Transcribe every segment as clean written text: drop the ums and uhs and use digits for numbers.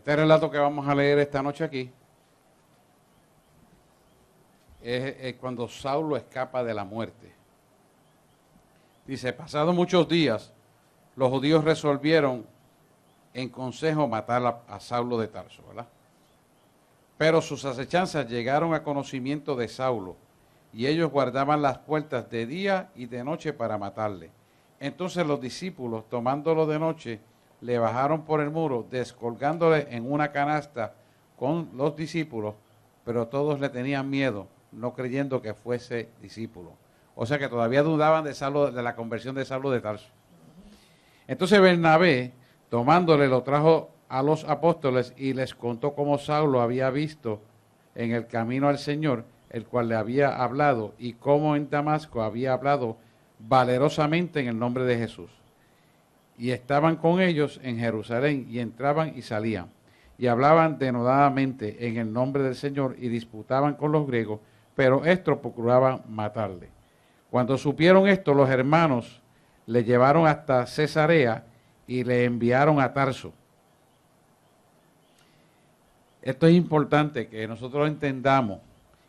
Este relato que vamos a leer esta noche aquí es cuando Saulo escapa de la muerte. Dice, pasados muchos días, los judíos resolvieron en consejo matar a Saulo de Tarso, ¿verdad? Pero sus acechanzas llegaron a conocimiento de Saulo, y ellos guardaban las puertas de día y de noche para matarle. Entonces los discípulos, tomándolo de noche, le bajaron por el muro, descolgándole en una canasta con los discípulos, pero todos le tenían miedo, no creyendo que fuese discípulo. O sea que todavía dudaban de Saulo, de la conversión de Saulo de Tarso. Entonces Bernabé, tomándole, lo trajo a los apóstoles y les contó cómo Saulo había visto en el camino al Señor, el cual le había hablado, y cómo en Damasco había hablado valerosamente en el nombre de Jesús. Y estaban con ellos en Jerusalén, y entraban y salían, y hablaban denodadamente en el nombre del Señor, y disputaban con los griegos, pero estos procuraban matarle. Cuando supieron esto, los hermanos le llevaron hasta Cesarea y le enviaron a Tarso. Esto es importante que nosotros entendamos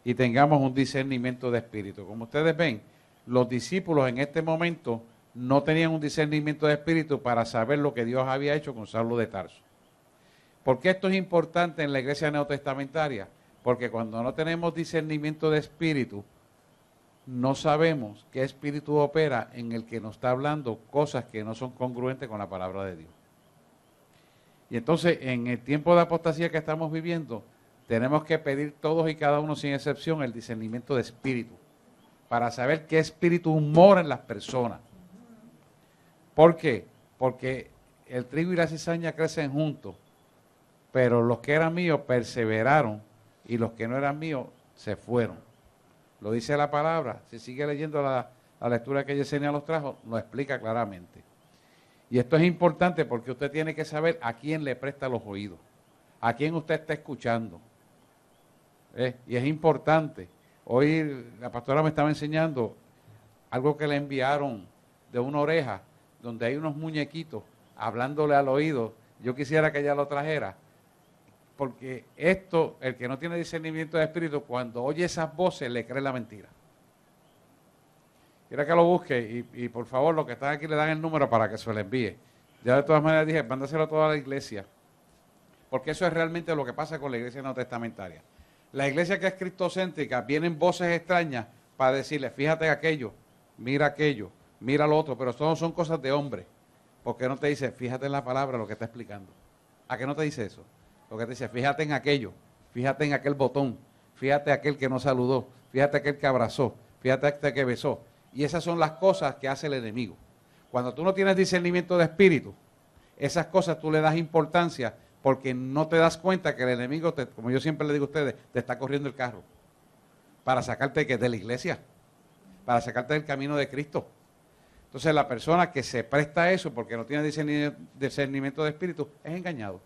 y tengamos un discernimiento de espíritu. Como ustedes ven, los discípulos en este momento no tenían un discernimiento de espíritu para saber lo que Dios había hecho con Saulo de Tarso. ¿Por qué esto es importante en la iglesia neotestamentaria? Porque cuando no tenemos discernimiento de espíritu, no sabemos qué espíritu opera en el que nos está hablando cosas que no son congruentes con la palabra de Dios. Y entonces, en el tiempo de apostasía que estamos viviendo, tenemos que pedir todos y cada uno sin excepción el discernimiento de espíritu, para saber qué espíritu mora en las personas. ¿Por qué? Porque el trigo y la cizaña crecen juntos, pero los que eran míos perseveraron y los que no eran míos se fueron. Lo dice la palabra. Si sigue leyendo la lectura que Yesenia nos trajo, lo explica claramente. Y esto es importante porque usted tiene que saber a quién le presta los oídos, a quién usted está escuchando. Y es importante. Hoy la pastora me estaba enseñando algo que le enviaron de una oreja, donde hay unos muñequitos hablándole al oído. Yo quisiera que ella lo trajera. Porque esto, el que no tiene discernimiento de espíritu, cuando oye esas voces, le cree la mentira. Quiera que lo busque y por favor, los que están aquí le dan el número para que se lo envíe. Ya de todas maneras dije, mándaselo a toda la iglesia. Porque eso es realmente lo que pasa con la iglesia neotestamentaria. La iglesia que es cristocéntrica, vienen voces extrañas para decirle, fíjate aquello, mira lo otro, pero eso no son cosas de hombre. Porque no te dice, fíjate en la palabra lo que está explicando. ¿A qué no te dice eso? Lo que te dice, fíjate en aquello, fíjate en aquel botón, fíjate aquel que no saludó, fíjate aquel que abrazó, fíjate aquel que besó. Y esas son las cosas que hace el enemigo. Cuando tú no tienes discernimiento de espíritu, esas cosas tú le das importancia porque no te das cuenta que el enemigo, como yo siempre le digo a ustedes, te está corriendo el carro para sacarte de la iglesia, para sacarte del camino de Cristo. Entonces la persona que se presta a eso porque no tiene discernimiento de espíritu es engañado.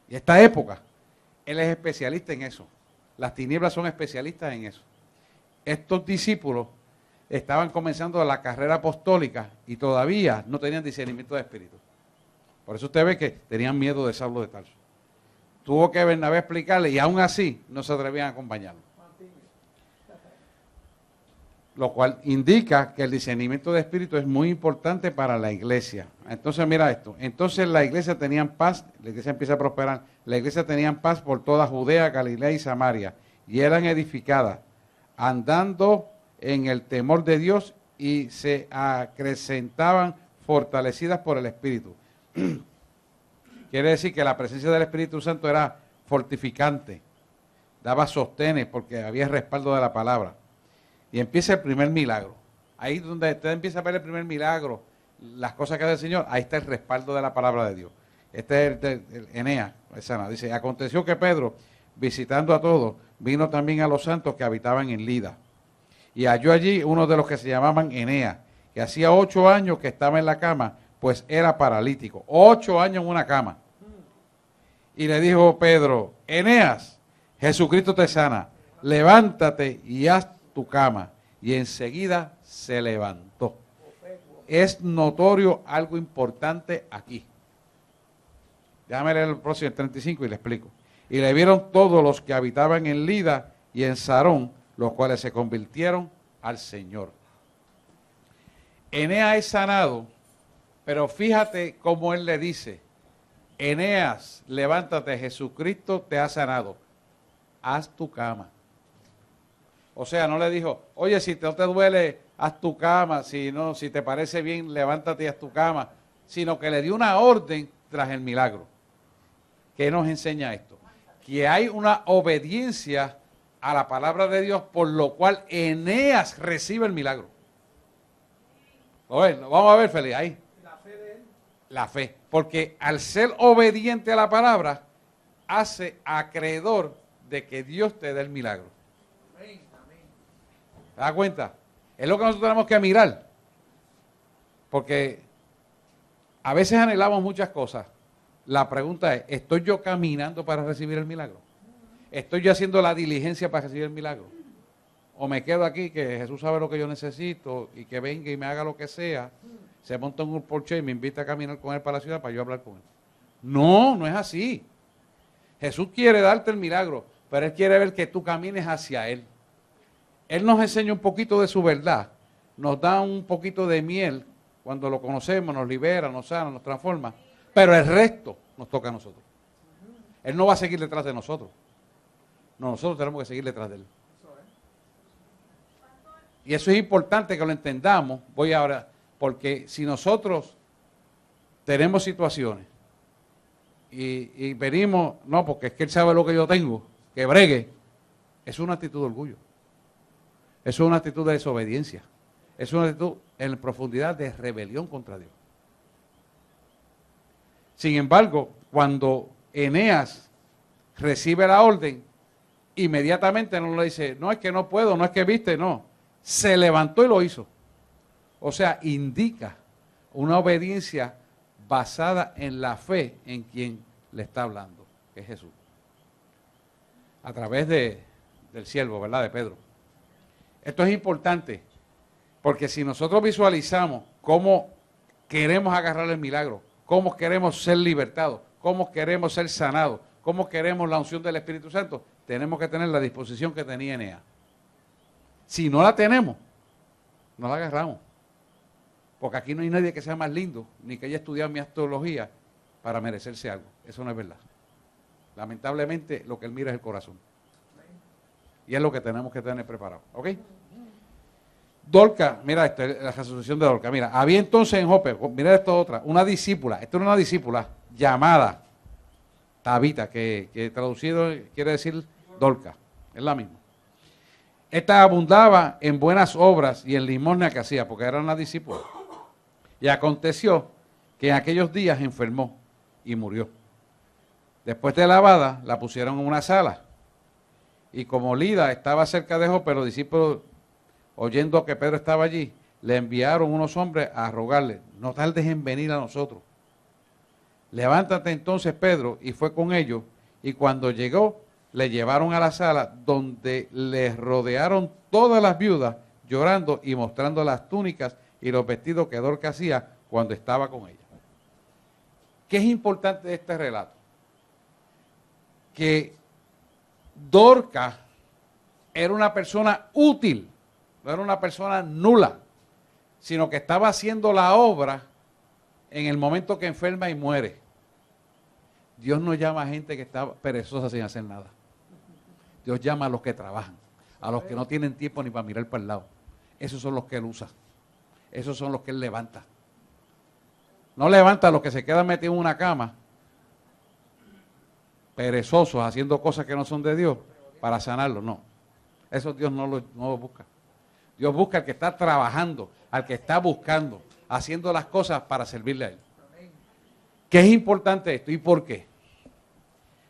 Y esta época, él es especialista en eso. Las tinieblas son especialistas en eso. Estos discípulos estaban comenzando la carrera apostólica y todavía no tenían discernimiento de espíritu. Por eso usted ve que tenían miedo de Saulo de Tarso. Tuvo que Bernabé explicarle y aún así no se atrevían a acompañarlo. Lo cual indica que el discernimiento de espíritu es muy importante para la iglesia. Entonces mira esto, entonces la iglesia tenía paz, la iglesia empieza a prosperar, la iglesia tenía paz por toda Judea, Galilea y Samaria, y eran edificadas, andando en el temor de Dios y se acrecentaban fortalecidas por el Espíritu. Quiere decir que la presencia del Espíritu Santo era fortificante, daba sostenes porque había respaldo de la palabra. Y empieza el primer milagro. Ahí donde usted empieza a ver el primer milagro, las cosas que hace el Señor, ahí está el respaldo de la palabra de Dios. Este es el Eneas, dice, aconteció que Pedro, visitando a todos, vino también a los santos que habitaban en Lida. Y halló allí uno de los que se llamaban Eneas, que hacía 8 años que estaba en la cama, pues era paralítico. 8 años en una cama. Y le dijo Pedro, Eneas, Jesucristo te sana, levántate y haz tu cama. Y enseguida se levantó. Es notorio algo importante aquí. Déjame leer el próximo, el 35, y le explico. Y le vieron todos los que habitaban en Lida y en Sarón, los cuales se convirtieron al Señor. Eneas es sanado, pero fíjate cómo él le dice: Eneas, levántate, Jesucristo te ha sanado, haz tu cama. O sea, no le dijo, oye, si no te duele, haz tu cama, si te parece bien, levántate y haz tu cama, sino que le dio una orden tras el milagro. ¿Qué nos enseña esto? Que hay una obediencia a la palabra de Dios, por lo cual Eneas recibe el milagro. Vamos a ver, Felipe, ahí. La fe de él. La fe, porque al ser obediente a la palabra, hace acreedor de que Dios te dé el milagro. ¿Te das cuenta? Es lo que nosotros tenemos que mirar. Porque a veces anhelamos muchas cosas. La pregunta es, ¿estoy yo caminando para recibir el milagro? ¿Estoy yo haciendo la diligencia para recibir el milagro? ¿O me quedo aquí que Jesús sabe lo que yo necesito y que venga y me haga lo que sea, se monta en un Porsche y me invita a caminar con él para la ciudad para yo hablar con él? No, no es así. Jesús quiere darte el milagro, pero Él quiere ver que tú camines hacia Él. Él nos enseña un poquito de su verdad, nos da un poquito de miel cuando lo conocemos, nos libera, nos sana, nos transforma, pero el resto nos toca a nosotros. Él no va a seguir detrás de nosotros. No, nosotros tenemos que seguir detrás de Él. Y eso es importante que lo entendamos. Voy ahora, porque si nosotros tenemos situaciones y venimos, no, porque es que Él sabe lo que yo tengo, que bregue, es una actitud de orgullo. Eso es una actitud de desobediencia. Es una actitud en profundidad de rebelión contra Dios. Sin embargo, cuando Eneas recibe la orden, inmediatamente no le dice, no es que no puedo, no es que viste, no. Se levantó y lo hizo. O sea, indica una obediencia basada en la fe en quien le está hablando, que es Jesús. A través del siervo, ¿verdad? De Pedro. Esto es importante, porque si nosotros visualizamos cómo queremos agarrar el milagro, cómo queremos ser libertados, cómo queremos ser sanados, cómo queremos la unción del Espíritu Santo, tenemos que tener la disposición que tenía Eneas. Si no la tenemos, no la agarramos. Porque aquí no hay nadie que sea más lindo, ni que haya estudiado mi astrología para merecerse algo. Eso no es verdad. Lamentablemente, lo que Él mira es el corazón. Y es lo que tenemos que tener preparado. ¿Ok? Dorcas, mira esto, la resurrección de Dorcas. Mira, había entonces en Jope, mira esto otra, una discípula, esto era una discípula llamada Tabita, que traducido quiere decir Dorcas, es la misma. Esta abundaba en buenas obras y en limosna que hacía, porque era una discípula. Y aconteció que en aquellos días enfermó y murió. Después de lavada, la pusieron en una sala. Y como Lida estaba cerca de Jope, los discípulos, oyendo que Pedro estaba allí, le enviaron unos hombres a rogarle, no tardes en venir a nosotros. Levántate entonces, Pedro, y fue con ellos, y cuando llegó, le llevaron a la sala, donde les rodearon todas las viudas, llorando y mostrando las túnicas y los vestidos que Dorcas hacía cuando estaba con ella. ¿Qué es importante de este relato? Que Dorcas era una persona útil, no era una persona nula, sino que estaba haciendo la obra en el momento que enferma y muere. Dios no llama a gente que está perezosa sin hacer nada. Dios llama a los que trabajan, a los que no tienen tiempo ni para mirar para el lado. Esos son los que Él usa. Esos son los que Él levanta. No levanta a los que se quedan metidos en una cama, perezosos, haciendo cosas que no son de Dios, para sanarlos. No. Eso Dios no lo busca. Dios busca al que está trabajando, al que está buscando, haciendo las cosas para servirle a Él. ¿Qué es importante esto y por qué?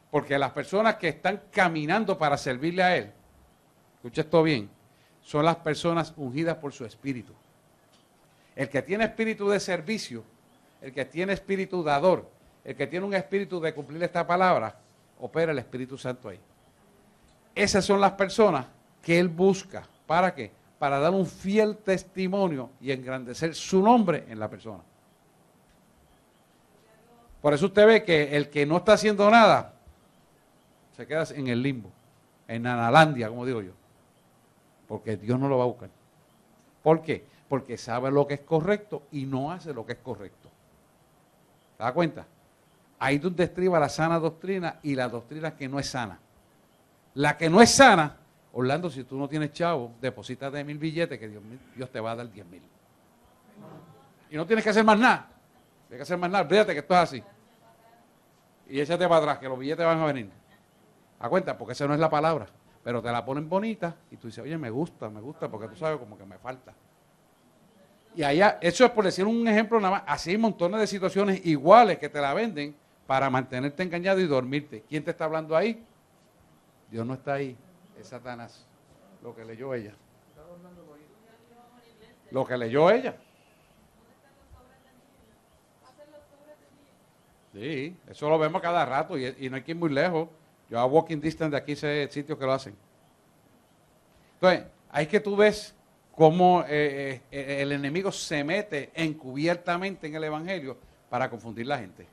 Porque las personas que están caminando para servirle a Él, escucha esto bien, son las personas ungidas por su espíritu. El que tiene espíritu de servicio, el que tiene espíritu dador, el que tiene un espíritu de cumplir esta palabra, opera el Espíritu Santo ahí. Esas son las personas que Él busca. ¿Para qué? Para dar un fiel testimonio y engrandecer su nombre en la persona. Por eso usted ve que el que no está haciendo nada, se queda en el limbo, en Analandia, como digo yo. Porque Dios no lo va a buscar. ¿Por qué? Porque sabe lo que es correcto y no hace lo que es correcto. ¿Se da cuenta? Ahí donde estriba la sana doctrina y la doctrina que no es sana. La que no es sana, Orlando, si tú no tienes chavo, deposítate 1,000 billetes que Dios te va a dar 10,000. Y no tienes que hacer más nada. Tienes que hacer más nada. Fíjate que esto es así. Y échate para atrás, que los billetes van a venir. ¿A cuenta? Porque esa no es la palabra. Pero te la ponen bonita y tú dices, oye, me gusta, porque tú sabes como que me falta. Y allá, eso es por decir un ejemplo nada más. Así hay montones de situaciones iguales que te la venden para mantenerte engañado y dormirte. ¿Quién te está hablando ahí? Dios no está ahí. Es Satanás. Lo que leyó ella. Lo que leyó ella. Sí, eso lo vemos cada rato y no hay que ir muy lejos. Yo a walking distance de aquí sé sitios que lo hacen. Entonces, ahí que tú ves cómo el enemigo se mete encubiertamente en el evangelio para confundir la gente.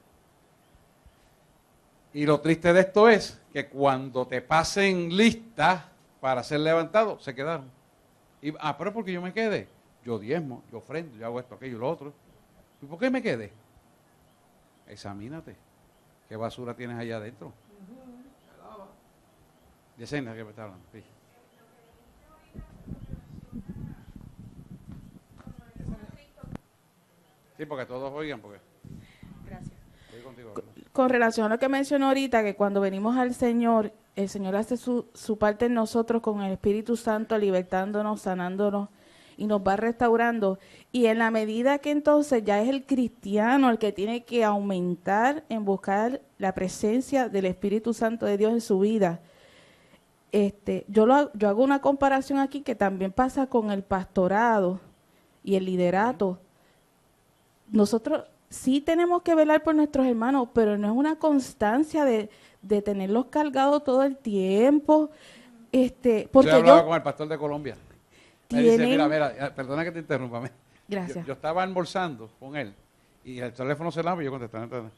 Y lo triste de esto es que cuando te pasen listas para ser levantado, se quedaron. Pero porque yo me quedé. Yo diezmo, yo ofrendo, yo hago esto, aquello y lo otro. ¿Y por qué me quedé? Examínate. ¿Qué basura tienes allá adentro? Yesenia, que me está hablando. Sí. Sí, porque todos oigan, porque... Gracias. Estoy contigo. Con relación a lo que mencionó ahorita, que cuando venimos al Señor, el Señor hace su parte en nosotros con el Espíritu Santo, libertándonos, sanándonos y nos va restaurando. Y en la medida que entonces ya es el cristiano el que tiene que aumentar en buscar la presencia del Espíritu Santo de Dios en su vida. Yo hago una comparación aquí que también pasa con el pastorado y el liderato. Nosotros sí tenemos que velar por nuestros hermanos, pero no es una constancia de tenerlos cargados todo el tiempo. Porque yo hablaba con el pastor de Colombia. Me dice, tienen... mira, perdona que te interrumpa. Gracias. Yo estaba almorzando con él y el teléfono se lava y yo contestaba.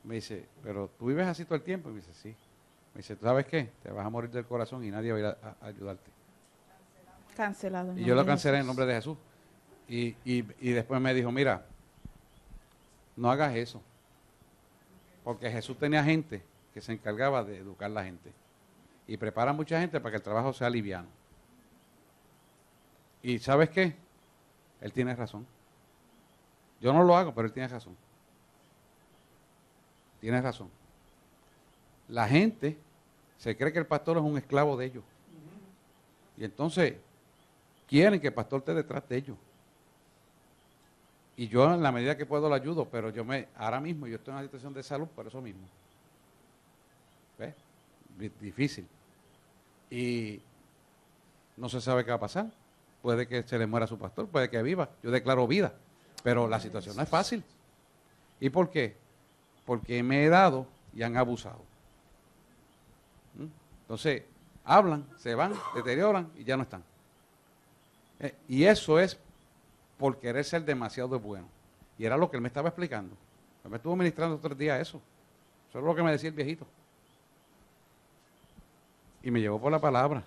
Me dice, pero tú vives así todo el tiempo. Y me dice, sí. Me dice, ¿tú sabes qué? Te vas a morir del corazón y nadie va a ir a ayudarte. Cancelado. Y yo lo cancelé en nombre de Jesús. Y después me dijo, mira, no hagas eso. Porque Jesús tenía gente que se encargaba de educar a la gente. Y prepara a mucha gente para que el trabajo sea liviano. ¿Y sabes qué? Él tiene razón. Yo no lo hago, pero él tiene razón. Tiene razón. La gente se cree que el pastor es un esclavo de ellos. Y entonces quieren que el pastor esté detrás de ellos. Y yo en la medida que puedo lo ayudo, pero ahora mismo yo estoy en una situación de salud por eso mismo. ¿Ves? Difícil. Y no se sabe qué va a pasar. Puede que se le muera su pastor, puede que viva. Yo declaro vida. Pero la situación no es fácil. ¿Y por qué? Porque me he dado y han abusado. Entonces, hablan, se van, deterioran y ya no están. Y eso es por querer ser demasiado bueno. Y era lo que él me estaba explicando. Él me estuvo ministrando 3 días eso. Eso es lo que me decía el viejito. Y me llevó por la palabra.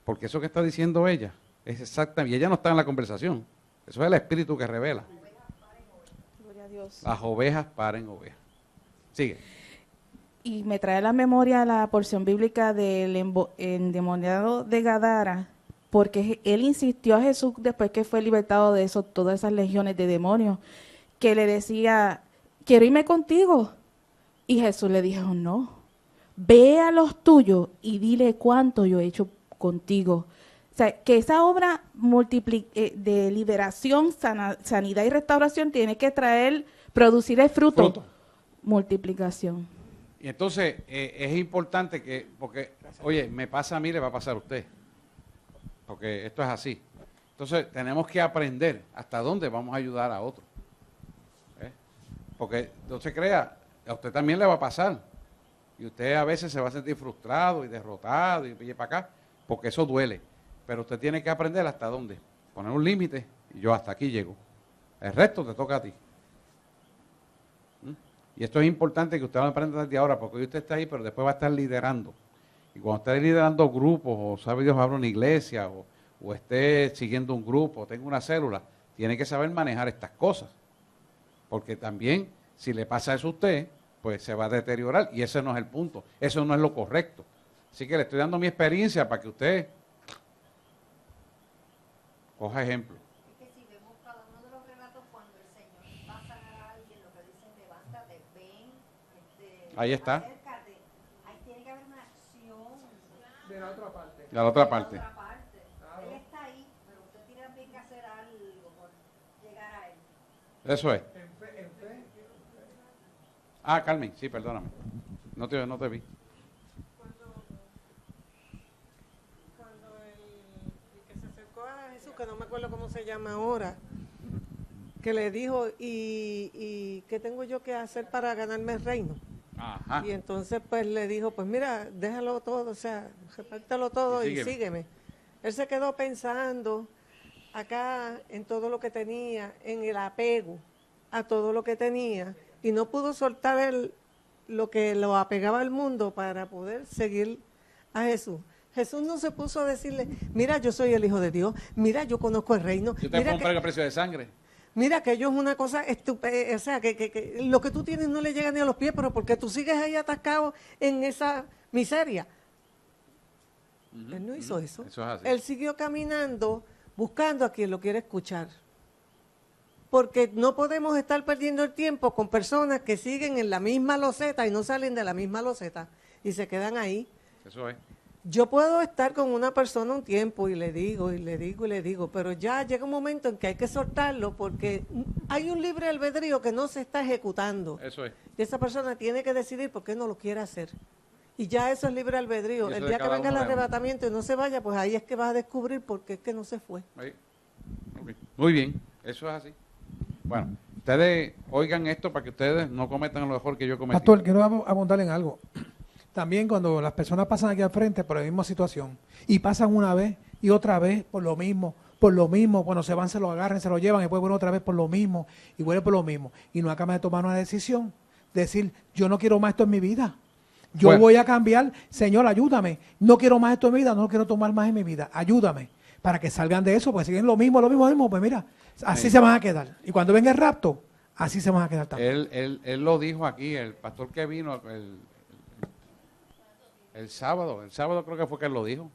Porque eso que está diciendo ella es exactamente, y ella no está en la conversación. Eso es el Espíritu que revela. Gloria a Dios. Las ovejas paren ovejas. Sigue. Y me trae a la memoria la porción bíblica del endemoniado de Gadara, porque él insistió a Jesús después que fue libertado de eso, todas esas legiones de demonios, que le decía, quiero irme contigo. Y Jesús le dijo, no, ve a los tuyos y dile cuánto yo he hecho contigo. O sea, que esa obra de liberación, sanidad y restauración tiene que producir el fruto. Multiplicación. Y entonces es importante porque, oye, me pasa a mí, le va a pasar a usted. Porque esto es así. Entonces tenemos que aprender hasta dónde vamos a ayudar a otros. Porque no se crea, a usted también le va a pasar. Y usted a veces se va a sentir frustrado y derrotado y para acá, porque eso duele. Pero usted tiene que aprender hasta dónde. Poner un límite y yo hasta aquí llego. El resto te toca a ti. Y esto es importante que usted lo aprenda desde ahora, porque hoy usted está ahí, pero después va a estar liderando. Y cuando esté liderando grupos, o sabe Dios, abra una iglesia, o esté siguiendo un grupo, o tenga una célula, tiene que saber manejar estas cosas. Porque también, si le pasa eso a usted, pues se va a deteriorar. Y ese no es el punto. Eso no es lo correcto. Así que le estoy dando mi experiencia para que usted coja ejemplo. Es que si vemos cada uno de los relatos, cuando el Señor va a sanar a alguien, lo que dicen, levántate, ven, Ahí está. acércate. Ahí tiene que haber una acción. De la otra parte. De la otra parte. De la otra parte. Él está ahí, pero usted tiene también que hacer algo por llegar a él. Eso es. En fe. Ah, Carmen, sí, perdóname. No te vi. Cuando el que se acercó a Jesús, que no me acuerdo cómo se llama ahora, que le dijo, ¿y qué tengo yo que hacer para ganarme el reino? Ajá. Y entonces pues le dijo, pues mira, déjalo todo, o sea, repártelo todo Y y sígueme. sígueme. Él se quedó pensando acá en todo lo que tenía, en el apego a todo lo que tenía, y no pudo soltar lo que lo apegaba al mundo para poder seguir a Jesús. Jesús no se puso a decirle, mira, yo soy el Hijo de Dios, mira, yo conozco el reino, Yo te mira compré el precio de sangre. mira que ello es una cosa estupenda, o sea, que lo que tú tienes no le llega ni a los pies, pero porque tú sigues ahí atascado en esa miseria. Él no hizo eso. Eso es así. Él siguió caminando buscando a quien lo quiere escuchar. Porque no podemos estar perdiendo el tiempo con personas que siguen en la misma loseta y no salen de la misma loseta y se quedan ahí. Eso es. Yo puedo estar con una persona un tiempo y le digo, pero ya llega un momento en que hay que soltarlo porque hay un libre albedrío que no se está ejecutando. Eso es. Y esa persona tiene que decidir por qué no lo quiere hacer. Y ya eso es libre albedrío. Y eso El de día que cada venga el uno de uno. arrebatamiento y no se vaya, pues ahí es que vas a descubrir por qué es que no se fue. Ahí. Ok. Muy bien, eso es así. Bueno, ustedes oigan esto para que ustedes no cometan lo mejor que yo cometí. Pastor, quiero abundar en algo. También cuando las personas pasan aquí al frente por la misma situación y pasan una vez y otra vez por lo mismo, cuando se van se lo agarran, se lo llevan y después vuelven otra vez por lo mismo y vuelven por lo mismo y no acaban de tomar una decisión, decir, yo no quiero más esto en mi vida. Yo Bueno. voy a cambiar, Señor, ayúdame. No quiero más esto en mi vida, no lo quiero tomar más en mi vida. Ayúdame para que salgan de eso, porque siguen lo mismo, pues mira, así Sí. se van a quedar. Y cuando venga el rapto, así se van a quedar también. Él lo dijo aquí, el pastor que vino el sábado creo que fue que él lo dijo,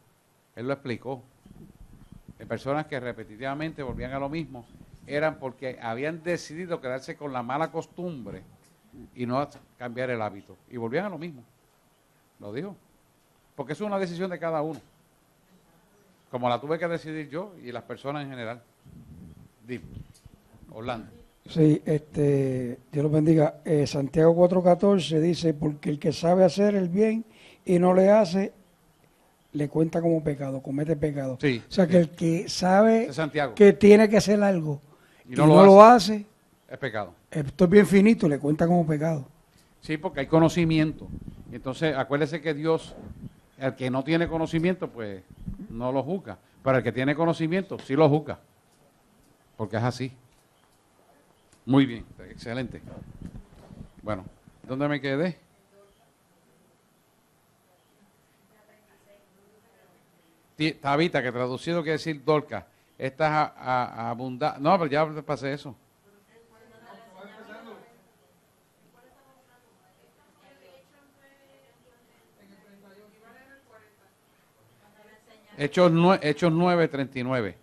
él lo explicó. Hay personas que repetitivamente volvían a lo mismo, eran porque habían decidido quedarse con la mala costumbre y no cambiar el hábito, y volvían a lo mismo, lo dijo, porque eso es una decisión de cada uno, como la tuve que decidir yo y las personas en general. Dime, Orlando. Sí, Dios los bendiga. Santiago 4:14 dice, porque el que sabe hacer el bien y no le hace, le cuenta como pecado, comete pecado. Sí, O sea, que el que sabe de Santiago, que tiene que hacer algo Y y no no, lo lo hace, es pecado. esto es bien finito, le cuenta como pecado. Sí, porque hay conocimiento. Entonces, acuérdese que Dios, el que no tiene conocimiento, pues no lo juzga. Pero el que tiene conocimiento, sí lo juzga. Porque es así. Muy bien, excelente. Bueno, ¿dónde me quedé? Tabita, que traducido quiere decir Dorcas. Esta es abundante. No, pero ya pasé eso. Hechos 9:39.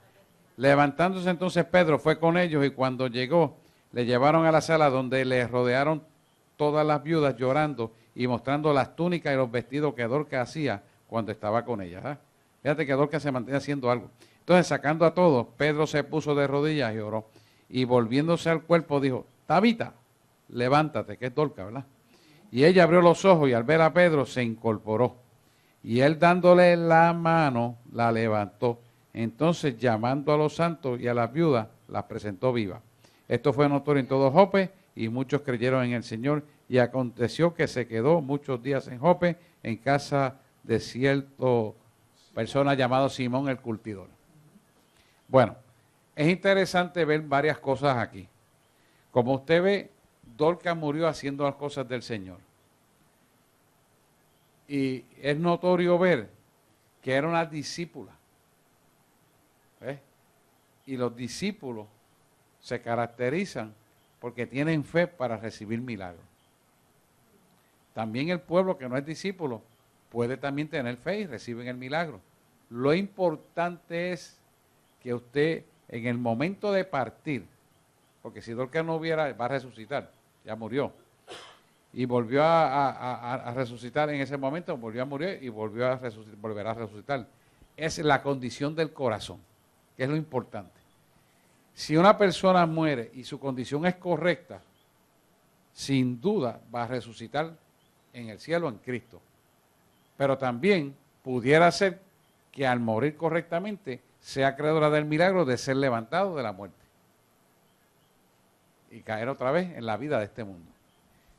Levantándose entonces Pedro fue con ellos y cuando llegó le llevaron a la sala donde le rodearon todas las viudas llorando y mostrando las túnicas y los vestidos que Dorcas hacía cuando estaba con ellas. ¿Ah? Fíjate que Dorcas se mantenía haciendo algo. Entonces, sacando a todos, Pedro se puso de rodillas y oró. Y volviéndose al cuerpo dijo, Tabita, levántate, que es Dorcas, ¿verdad? Y ella abrió los ojos y al ver a Pedro se incorporó. Y él dándole la mano, la levantó. Entonces, llamando a los santos y a las viudas, las presentó vivas. Esto fue notorio en todo Jope y muchos creyeron en el Señor. Y aconteció que se quedó muchos días en Jope, en casa de cierto persona llamado Simón el curtidor. Bueno, es interesante ver varias cosas aquí. Como usted ve, Dorcas murió haciendo las cosas del Señor. Y es notorio ver que era una discípula. ¿Ves? Y los discípulos se caracterizan porque tienen fe para recibir milagros. También el pueblo que no es discípulo puede también tener fe y reciben el milagro. Lo importante es que usted en el momento de partir, porque si Dorcas no hubiera, va a resucitar, ya murió, y volvió a resucitar en ese momento, volvió a morir y volverá a resucitar. Es la condición del corazón, que es lo importante. Si una persona muere y su condición es correcta, sin duda va a resucitar en el cielo en Cristo. Pero también pudiera ser que al morir correctamente sea acreedora del milagro de ser levantado de la muerte y caer otra vez en la vida de este mundo.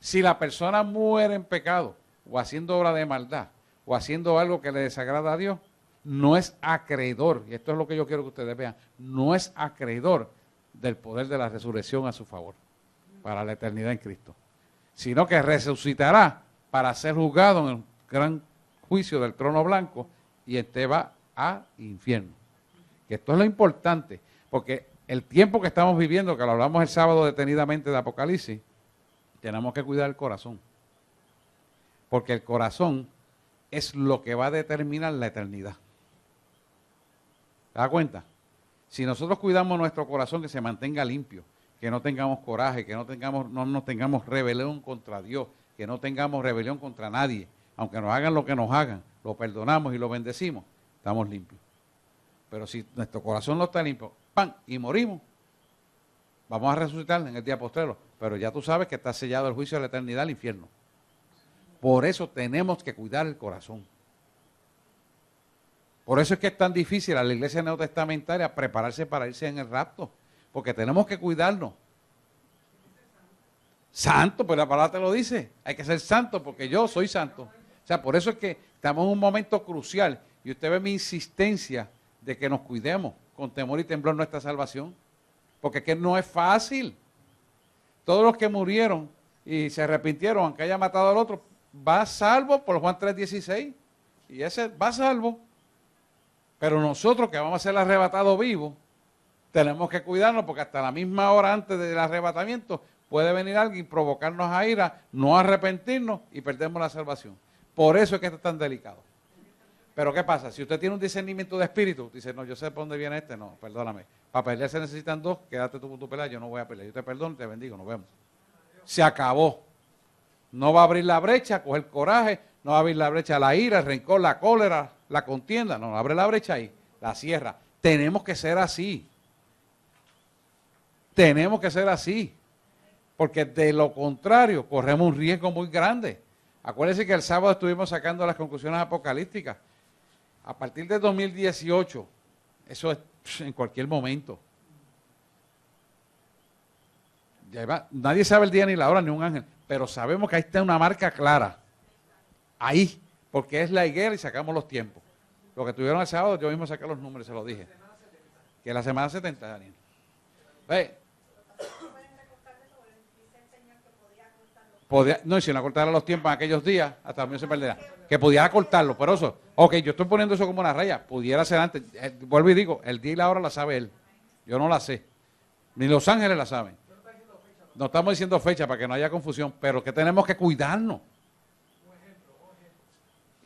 Si la persona muere en pecado o haciendo obra de maldad o haciendo algo que le desagrada a Dios, no es acreedor, y esto es lo que yo quiero que ustedes vean, no es acreedor del poder de la resurrección a su favor para la eternidad en Cristo, sino que resucitará para ser juzgado en el gran juicio del trono blanco y este va a infierno. Que esto es lo importante, porque el tiempo que estamos viviendo, que lo hablamos el sábado detenidamente de Apocalipsis, tenemos que cuidar el corazón, porque el corazón es lo que va a determinar la eternidad. ¿Te das cuenta? Si nosotros cuidamos nuestro corazón, que se mantenga limpio, que no tengamos coraje, que no nos tengamos rebelión contra Dios, que no tengamos rebelión contra nadie, aunque nos hagan lo que nos hagan, lo perdonamos y lo bendecimos, estamos limpios. Pero si nuestro corazón no está limpio, ¡pam!, y morimos, vamos a resucitar en el día postrero, pero ya tú sabes que está sellado el juicio de la eternidad al infierno. Por eso tenemos que cuidar el corazón. Por eso es que es tan difícil a la iglesia neotestamentaria prepararse para irse en el rapto, porque tenemos que cuidarnos. Santo, pues la palabra te lo dice, hay que ser santo porque yo soy santo. O sea, por eso es que estamos en un momento crucial y usted ve mi insistencia de que nos cuidemos con temor y temblor nuestra salvación, porque es que no es fácil. Todos los que murieron y se arrepintieron, aunque haya matado al otro, va salvo por Juan 3:16, y ese va salvo. Pero nosotros que vamos a ser arrebatados vivos, tenemos que cuidarnos porque hasta la misma hora antes del arrebatamiento puede venir alguien y provocarnos a ira, no arrepentirnos y perdemos la salvación. Por eso es que esto es tan delicado. Pero ¿qué pasa? Si usted tiene un discernimiento de espíritu, dice, no, yo sé por dónde viene este, no, perdóname. Para pelear se necesitan dos, quédate tú con tu pelea, yo no voy a pelear. Yo te perdono, te bendigo, nos vemos. Se acabó. No va a abrir la brecha, coger coraje, no va a abrir la brecha la ira, el rencor, la cólera, la contienda, no abre la brecha ahí, la cierra. Tenemos que ser así. Tenemos que ser así. Porque de lo contrario, corremos un riesgo muy grande. Acuérdense que el sábado estuvimos sacando las conclusiones apocalípticas. A partir de 2018, eso es en cualquier momento. Nadie sabe el día ni la hora, ni un ángel, pero sabemos que ahí está una marca clara. Ahí, porque es la higuera y sacamos los tiempos. Lo que tuvieron el sábado, yo mismo saqué los números, se los dije. Que la semana 70, Daniel. No, y si no acortara los tiempos en aquellos días, hasta el mío se perderá. Que pudiera cortarlo, pero eso, ok, yo estoy poniendo eso como una raya, pudiera ser antes. Vuelvo y digo, el día y la hora la sabe él. Yo no la sé. Ni los ángeles la saben. No estamos diciendo fecha para que no haya confusión, pero que tenemos que cuidarnos.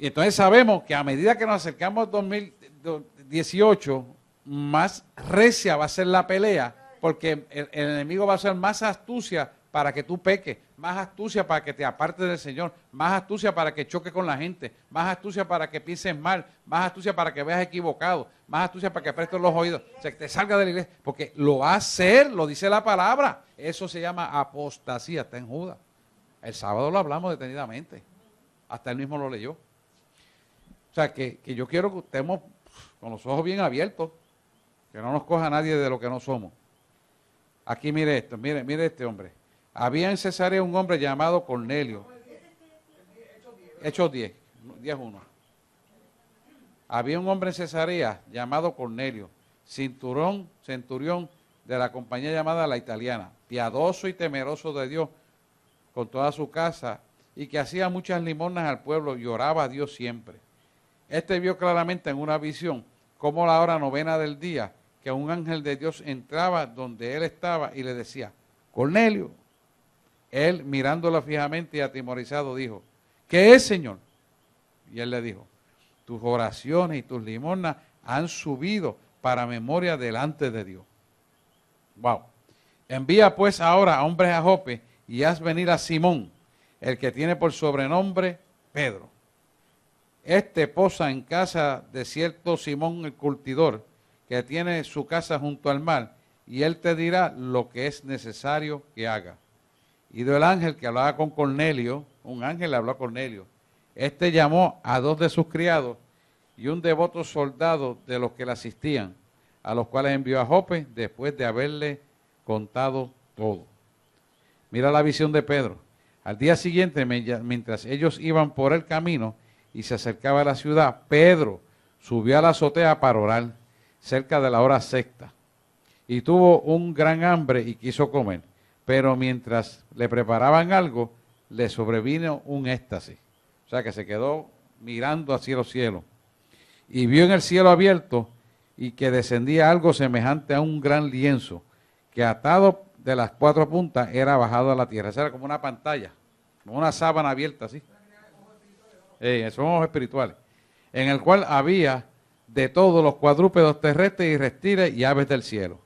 Y entonces sabemos que a medida que nos acercamos a 2018, más recia va a ser la pelea, porque el enemigo va a ser más astucia para que tú peques, más astucia para que te apartes del Señor, más astucia para que choques con la gente, más astucia para que pienses mal, más astucia para que veas equivocado, más astucia para que prestes los oídos, o sea, que te salga de la iglesia, porque lo va a hacer, lo dice la palabra. Eso se llama apostasía, está en Judas. El sábado lo hablamos detenidamente, hasta él mismo lo leyó. O sea, que yo quiero que estemos con los ojos bien abiertos, que no nos coja nadie de lo que no somos. Aquí mire esto, mire este hombre. Había en Cesarea un hombre llamado Cornelio. Hechos 10:1. Había un hombre en Cesarea llamado Cornelio, centurión de la compañía llamada La Italiana, piadoso y temeroso de Dios, con toda su casa y que hacía muchas limosnas al pueblo y oraba a Dios siempre. Este vio claramente en una visión cómo a la hora novena del día que un ángel de Dios entraba donde él estaba y le decía, Cornelio. Él, mirándolo fijamente y atemorizado, dijo, ¿qué es, Señor? Y él le dijo, tus oraciones y tus limosnas han subido para memoria delante de Dios. Wow. Envía pues ahora hombres a Jope y haz venir a Simón, el que tiene por sobrenombre Pedro. Este posa en casa de cierto Simón el curtidor, que tiene su casa junto al mar, y él te dirá lo que es necesario que haga. Y del ángel que hablaba con Cornelio, un ángel le habló a Cornelio. Este llamó a 2 de sus criados y un devoto soldado de los que le asistían, a los cuales envió a Jope después de haberle contado todo. Mira la visión de Pedro. Al día siguiente, mientras ellos iban por el camino y se acercaba a la ciudad, Pedro subió a la azotea para orar, cerca de la hora sexta, y tuvo un gran hambre y quiso comer. Pero mientras le preparaban algo, le sobrevino un éxtasis. O sea que se quedó mirando hacia los cielos. Y vio en el cielo abierto y que descendía algo semejante a un gran lienzo, que atado de las 4 puntas era bajado a la tierra. Esa era como una pantalla, como una sábana abierta así. Son ojos espirituales. En el cual había de todos los cuadrúpedos terrestres y reptiles y aves del cielo.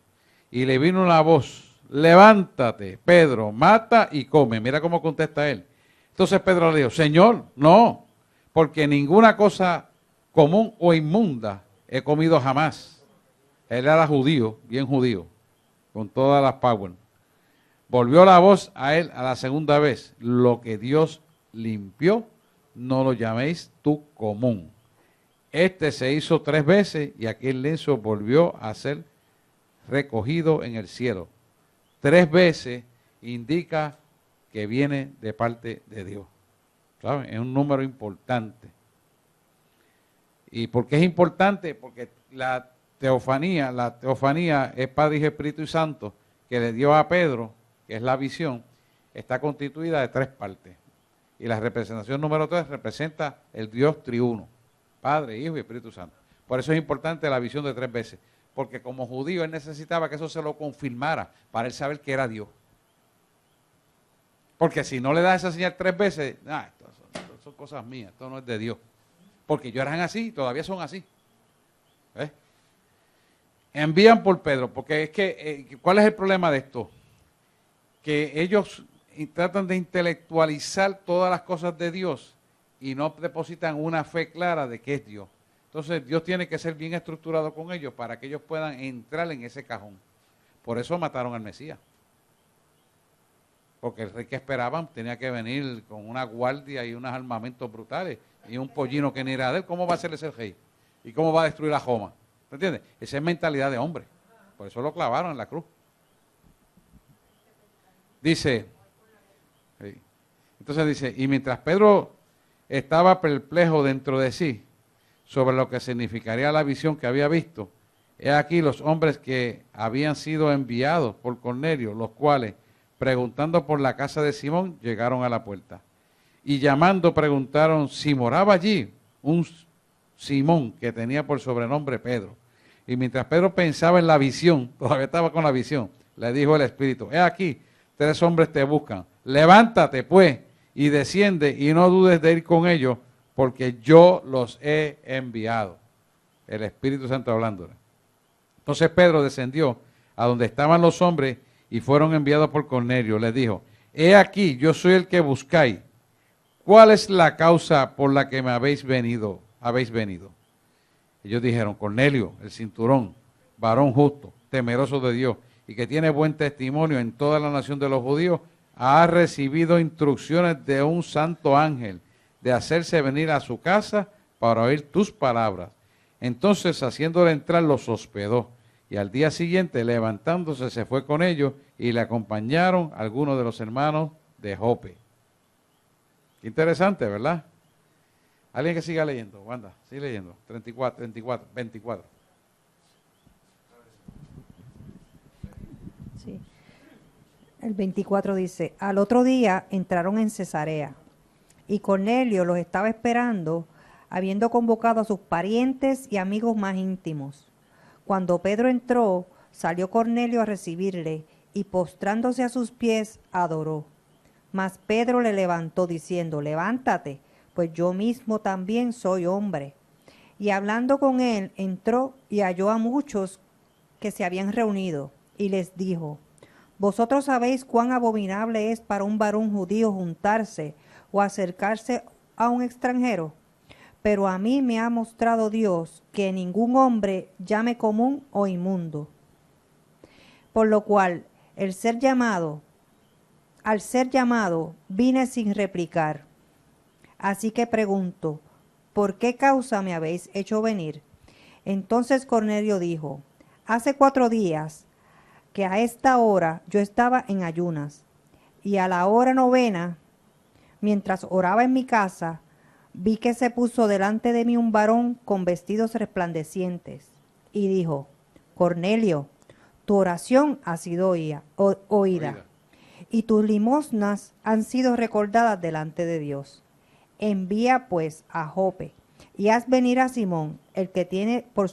Y le vino una voz, levántate, Pedro, mata y come. Mira cómo contesta él. Entonces Pedro le dijo, Señor, no, porque ninguna cosa común o inmunda he comido jamás. Él era judío, bien judío, con todas las power. Volvió la voz a él a la segunda vez, lo que Dios limpió, no lo llaméis tú común. Este se hizo 3 veces y aquel lienzo volvió a ser recogido en el cielo. 3 veces indica que viene de parte de Dios. ¿Saben? Es un número importante. ¿Y por qué es importante? Porque la teofanía es Padre, Hijo, Espíritu y Santo, que le dio a Pedro, que es la visión, está constituida de 3 partes. Y la representación número 3 representa el Dios triuno, Padre, Hijo y Espíritu Santo. Por eso es importante la visión de 3 veces. Porque como judío él necesitaba que eso se lo confirmara para él saber que era Dios. Porque si no le das esa señal 3 veces, esto son cosas mías, esto no es de Dios. Porque ellos eran así y todavía son así. ¿Ves? Envían por Pedro, porque es que, ¿cuál es el problema de esto? Que ellos tratan de intelectualizar todas las cosas de Dios y no depositan una fe clara de que es Dios. Entonces Dios tiene que ser bien estructurado con ellos para que ellos puedan entrar en ese cajón. Por eso mataron al Mesías. Porque el rey que esperaban tenía que venir con una guardia y unos armamentos brutales y un pollino que ni era de él. ¿Cómo va a ser ese rey? ¿Y cómo va a destruir a Roma? ¿Me entiendes? Esa es mentalidad de hombre. Por eso lo clavaron en la cruz. Dice, entonces dice, y mientras Pedro estaba perplejo dentro de sí sobre lo que significaría la visión que había visto, he aquí los hombres que habían sido enviados por Cornelio, los cuales, preguntando por la casa de Simón, llegaron a la puerta. Y llamando preguntaron si moraba allí un Simón que tenía por sobrenombre Pedro. Y mientras Pedro pensaba en la visión, todavía estaba con la visión, le dijo el Espíritu, he aquí, 3 hombres te buscan. Levántate pues y desciende y no dudes de ir con ellos, porque yo los he enviado. El Espíritu Santo hablándole. Entonces Pedro descendió a donde estaban los hombres y fueron enviados por Cornelio. Les dijo, he aquí, yo soy el que buscáis. ¿Cuál es la causa por la que me habéis venido? Ellos dijeron, Cornelio, el cinturón, varón justo, temeroso de Dios, y que tiene buen testimonio en toda la nación de los judíos, ha recibido instrucciones de un santo ángel de hacerse venir a su casa para oír tus palabras. Entonces, haciéndole entrar, los hospedó, y al día siguiente, levantándose, se fue con ellos, y le acompañaron algunos de los hermanos de Jope. Qué interesante, ¿verdad? Alguien que siga leyendo, Wanda, sigue leyendo. 24. Sí. El 24 dice, al otro día entraron en Cesarea y Cornelio los estaba esperando, habiendo convocado a sus parientes y amigos más íntimos. Cuando Pedro entró, salió Cornelio a recibirle y postrándose a sus pies, adoró. Mas Pedro le levantó diciendo, levántate, pues yo mismo también soy hombre. Y hablando con él, entró y halló a muchos que se habían reunido, y les dijo, vosotros sabéis cuán abominable es para un varón judío juntarse o acercarse a un extranjero. Pero a mí me ha mostrado Dios que ningún hombre llame común o inmundo. Por lo cual, al ser llamado, vine sin replicar. Así que pregunto, ¿por qué causa me habéis hecho venir? Entonces Cornelio dijo, hace 4 días que a esta hora yo estaba en ayunas, y a la hora 9, mientras oraba en mi casa, vi que se puso delante de mí un varón con vestidos resplandecientes, y dijo, Cornelio, tu oración ha sido oída, y tus limosnas han sido recordadas delante de Dios. Envía pues a Jope, y haz venir a Simón, el que tiene por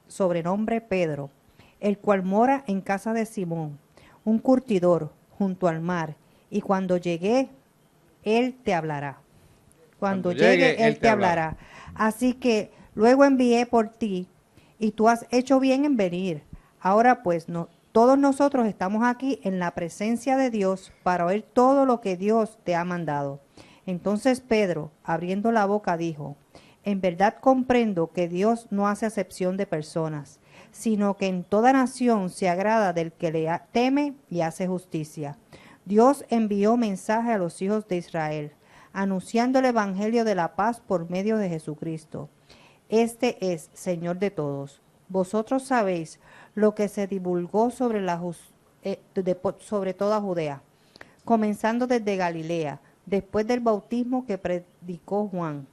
sobrenombre Pedro, el cual mora en casa de Simón, un curtidor, junto al mar, y cuando llegue, él te hablará. Cuando llegue, él te hablará. Así que luego envié por ti, y tú has hecho bien en venir. Ahora pues, todos nosotros estamos aquí en la presencia de Dios para oír todo lo que Dios te ha mandado. Entonces Pedro, abriendo la boca, dijo, en verdad comprendo que Dios no hace acepción de personas, sino que en toda nación se agrada del que le teme y hace justicia. Dios envió mensaje a los hijos de Israel, anunciando el evangelio de la paz por medio de Jesucristo. Este es Señor de todos. Vosotros sabéis lo que se divulgó sobre toda Judea, comenzando desde Galilea, después del bautismo que predicó Juan,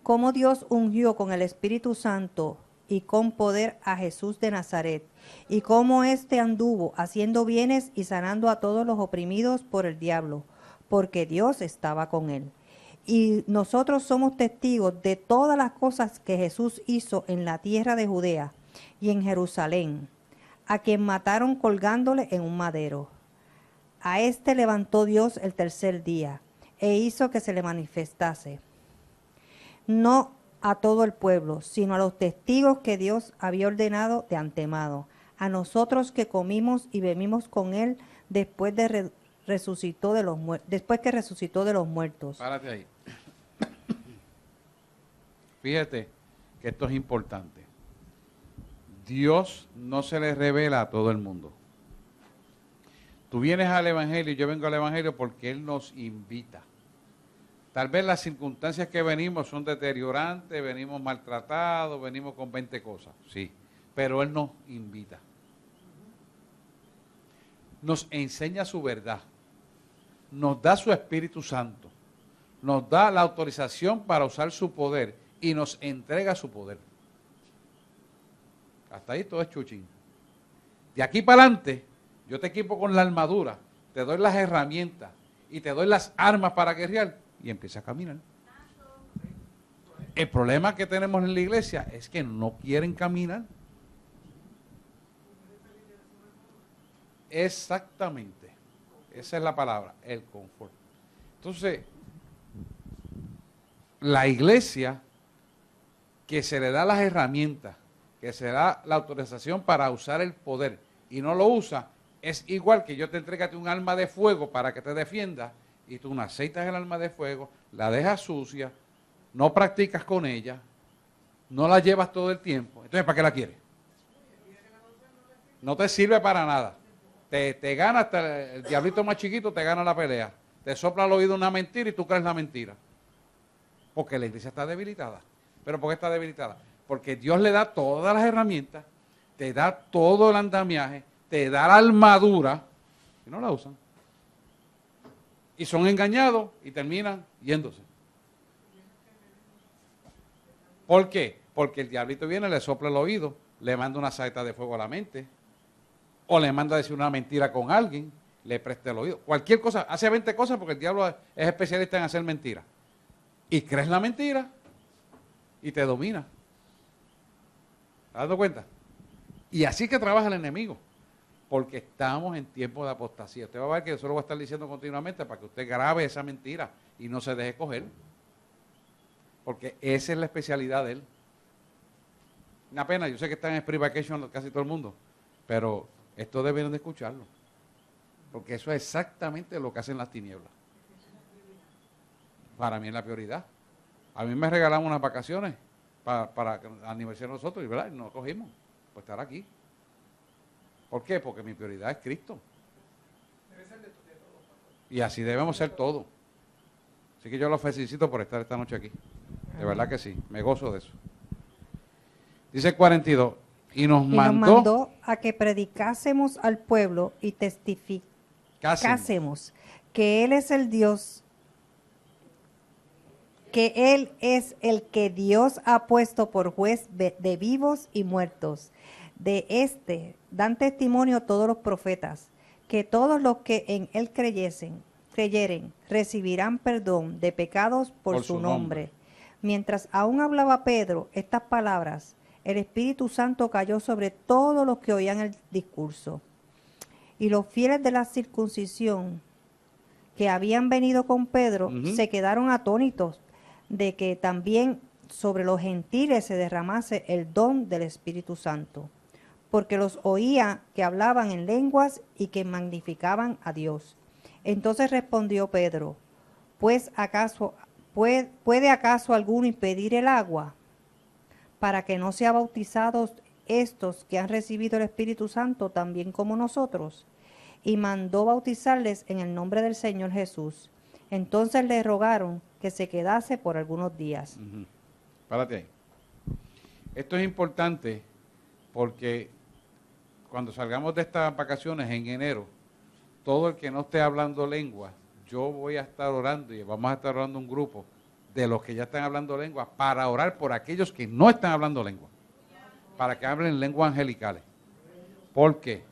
cómo Dios ungió con el Espíritu Santo y con poder a Jesús de Nazaret, y cómo éste anduvo haciendo bienes y sanando a todos los oprimidos por el diablo, porque Dios estaba con él. Y nosotros somos testigos de todas las cosas que Jesús hizo en la tierra de Judea y en Jerusalén, a quien mataron colgándole en un madero. A este levantó Dios el tercer día e hizo que se le manifestase, no a todo el pueblo, sino a los testigos que Dios había ordenado de antemano, a nosotros que comimos y bebimos con él después que resucitó de los muertos. Párate ahí. Fíjate que esto es importante. Dios no se le revela a todo el mundo. Tú vienes al Evangelio y yo vengo al Evangelio porque Él nos invita. Tal vez las circunstancias que venimos son deteriorantes, venimos maltratados, venimos con 20 cosas, sí, pero Él nos invita. Nos enseña su verdad, nos da su Espíritu Santo, nos da la autorización para usar su poder y nos entrega su poder. Hasta ahí todo es chuchín. De aquí para adelante, yo te equipo con la armadura, te doy las herramientas y te doy las armas para guerrear y empieza a caminar. El problema que tenemos en la iglesia es que no quieren caminar. Exactamente. Esa es la palabra, el confort. Entonces, la iglesia que se le da las herramientas, que se da la autorización para usar el poder y no lo usa, es igual que yo te entregate un arma de fuego para que te defiendas y tú aceitas el arma de fuego, la dejas sucia, no practicas con ella, no la llevas todo el tiempo. Entonces, ¿para qué la quieres? No te sirve para nada. Te gana hasta el diablito más chiquito, te gana la pelea. Te sopla al oído una mentira y tú crees la mentira. Porque la iglesia está debilitada. ¿Pero por qué está debilitada? Porque Dios le da todas las herramientas, te da todo el andamiaje, te da la armadura y no la usan. Y son engañados y terminan yéndose. ¿Por qué? Porque el diablito viene, le sopla el oído, le manda una saeta de fuego a la mente, o le manda a decir una mentira con alguien, le preste el oído. Cualquier cosa, hace 20 cosas porque el diablo es especialista en hacer mentiras. Y crees la mentira y te domina. ¿Te has dado cuenta? Y así que trabaja el enemigo. Porque estamos en tiempo de apostasía. Usted va a ver que yo se lo voy a estar diciendo continuamente para que usted grabe esa mentira y no se deje coger. Porque esa es la especialidad de él. Una pena, yo sé que está en Spree Vacation casi todo el mundo, pero esto deben de escucharlo. Porque eso es exactamente lo que hacen las tinieblas. Para mí es la prioridad. A mí me regalaron unas vacaciones para aniversario de nosotros y ¿verdad? No cogimos por estar aquí. ¿Por qué? Porque mi prioridad es Cristo. Y así debemos ser todos. Así que yo los felicito por estar esta noche aquí. De verdad que sí, me gozo de eso. Dice el 42, y nos mandó a que predicásemos al pueblo y testificásemos que Él es el Dios, que Él es el que Dios ha puesto por juez de vivos y muertos. De este dan testimonio todos los profetas, que todos los que en Él creyeren, recibirán perdón de pecados por su nombre. Mientras aún hablaba Pedro estas palabras, el Espíritu Santo cayó sobre todos los que oían el discurso. Y los fieles de la circuncisión que habían venido con Pedro se quedaron atónitos de que también sobre los gentiles se derramase el don del Espíritu Santo, porque los oía que hablaban en lenguas y que magnificaban a Dios. Entonces respondió Pedro, ¿puede acaso alguno impedir el agua para que no sean bautizados estos que han recibido el Espíritu Santo también como nosotros? Y mandó bautizarles en el nombre del Señor Jesús. Entonces le rogaron que se quedase por algunos días. Párate ahí. Esto es importante porque cuando salgamos de estas vacaciones en enero, todo el que no esté hablando lengua, yo voy a estar orando y vamos a estar orando un grupo de los que ya están hablando lengua para orar por aquellos que no están hablando lengua, para que hablen lenguas angelicales. ¿Por qué?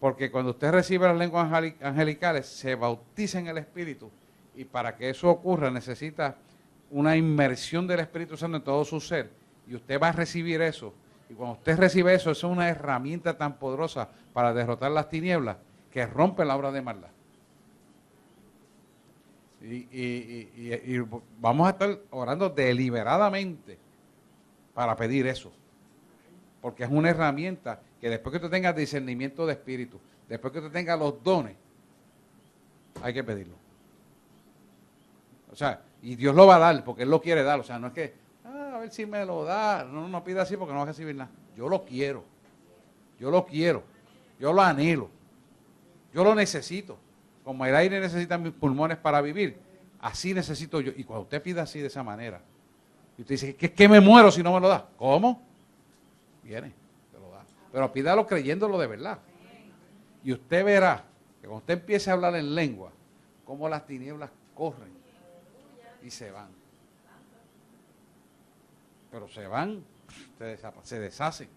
Porque cuando usted recibe las lenguas angelicales, se bautiza en el Espíritu, y para que eso ocurra necesita una inmersión del Espíritu Santo en todo su ser, y usted va a recibir eso, y cuando usted recibe eso, es una herramienta tan poderosa para derrotar las tinieblas que rompe la obra de maldad. Y vamos a estar orando deliberadamente para pedir eso, porque es una herramienta que después que usted tenga discernimiento de espíritu, después que usted tenga los dones, hay que pedirlo. O sea, y Dios lo va a dar porque Él lo quiere dar. O sea, no es que, a ver si me lo da. No pida así porque no va a recibir nada. Yo lo quiero. Yo lo quiero. Yo lo anhelo. Yo lo necesito. Como el aire necesita mis pulmones para vivir, así necesito yo. Y cuando usted pida así de esa manera, y usted dice, ¿qué me muero si no me lo da? ¿Cómo? Viene, te lo da. Pero pídalo creyéndolo de verdad. Y usted verá que cuando usted empiece a hablar en lengua, cómo las tinieblas corren y se van. Pero se van, se deshacen.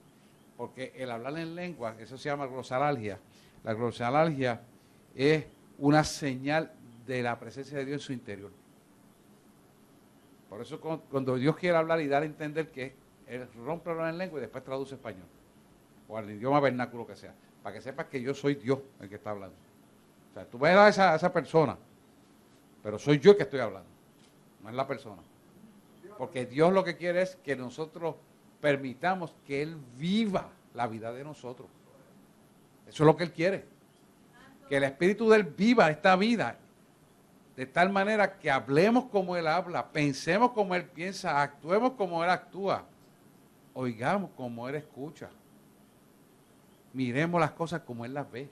Porque el hablar en lengua, eso se llama glosalalgia. La glosalalgia es una señal de la presencia de Dios en su interior. Por eso cuando Dios quiere hablar y dar a entender que Él rompe hablar en lengua y después traduce español, o al idioma vernáculo que sea, para que sepas que yo soy Dios el que está hablando. O sea, tú ves a esa persona, pero soy yo el que estoy hablando, no es la persona. Porque Dios lo que quiere es que nosotros permitamos que Él viva la vida de nosotros. Eso es lo que Él quiere. Que el Espíritu de Él viva esta vida de tal manera que hablemos como Él habla, pensemos como Él piensa, actuemos como Él actúa, oigamos como Él escucha, miremos las cosas como Él las ve.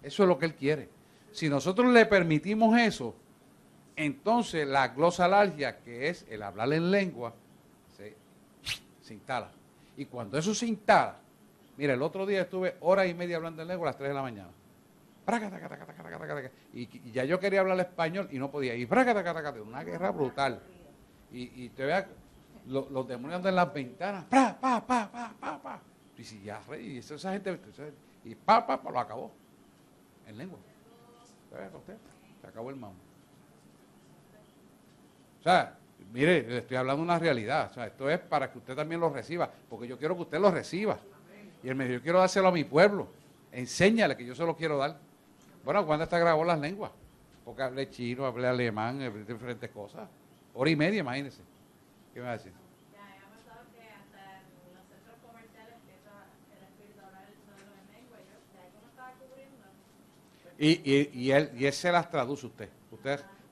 Eso es lo que Él quiere. Si nosotros le permitimos eso, entonces la glosalalgia, que es el hablar en lengua, se instala. Y cuando eso se instala, mira, el otro día estuve hora y media hablando en lengua a las 3 de la mañana. Y ya yo quería hablar español y no podía. Y una guerra brutal. Y te veas los demonios en las ventanas. Y si ya, y esa gente, y lo acabó. en lengua. Se acabó el mambo. O sea, mire, le estoy hablando de una realidad. O sea, esto es para que usted también lo reciba, porque yo quiero que usted lo reciba. Y él me dijo, yo quiero dárselo a mi pueblo. Enséñale que yo se lo quiero dar. Bueno, Wanda está grabó las lenguas. Porque hablé chino, hablé alemán, hablé diferentes cosas. Hora y media, imagínese. ¿Qué me va a decir? Ya ha pasado que hasta en los centros comerciales empieza el espíritu a hablar solo en lengua. Yo, de ahí como estaba cubriendo. Y él se las traduce usted.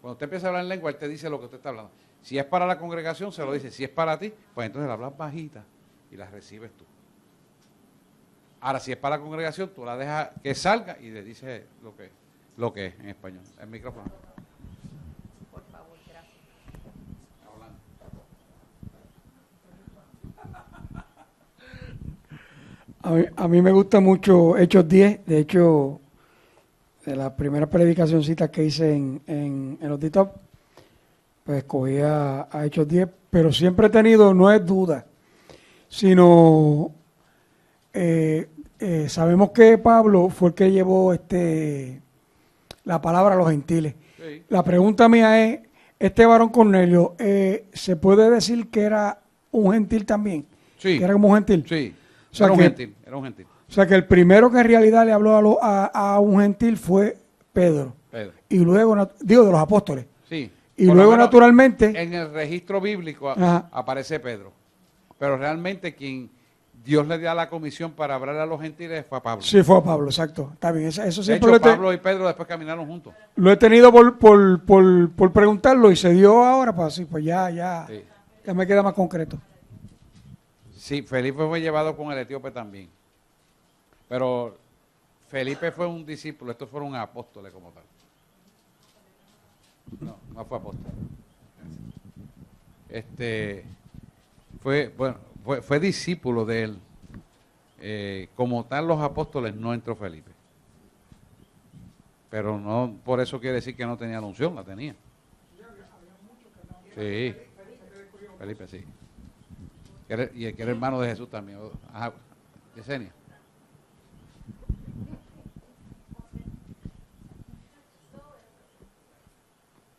Cuando usted empieza a hablar en lengua, él te dice lo que usted está hablando. Si es para la congregación, se lo dice. Si es para ti, pues entonces la hablas bajita y la recibes tú. Ahora, si es para la congregación, tú la dejas que salga y le dices lo que es en español. El micrófono. Por favor, gracias. A mí me gusta mucho Hechos 10. De hecho, de las primeras predicacioncitas que hice en los DITOP, pues escogí a Hechos 10, pero siempre he tenido, no es duda, sino sabemos que Pablo fue el que llevó la palabra a los gentiles. Sí. La pregunta mía es, este varón Cornelio, ¿se puede decir que era un gentil también? Sí. ¿Que era como un gentil? Sí, O sea era un que- gentil, era un gentil. O sea que el primero que en realidad le habló a un gentil fue Pedro. Pedro. Y luego, de los apóstoles. Sí. Y Por lo luego, menos naturalmente, en el registro bíblico Ajá. aparece Pedro. Pero realmente quien Dios le dio la comisión para hablar a los gentiles fue a Pablo. sí fue a Pablo, exacto. Está bien, eso De siempre hecho, Pablo y Pedro después caminaron juntos. lo he tenido por preguntarlo y se dio ahora, pues sí, pues ya Sí. me queda más concreto. Sí, Felipe fue llevado con el etíope también. Pero Felipe fue un discípulo, estos fueron apóstoles como tal. No fue apóstol. Fue discípulo de él. Como tal, los apóstoles no entró Felipe. Pero no por eso quiere decir que no tenía la unción, la tenía. Sí, Felipe, sí. Y el que era hermano de Jesús también. Ajá, Yesenia.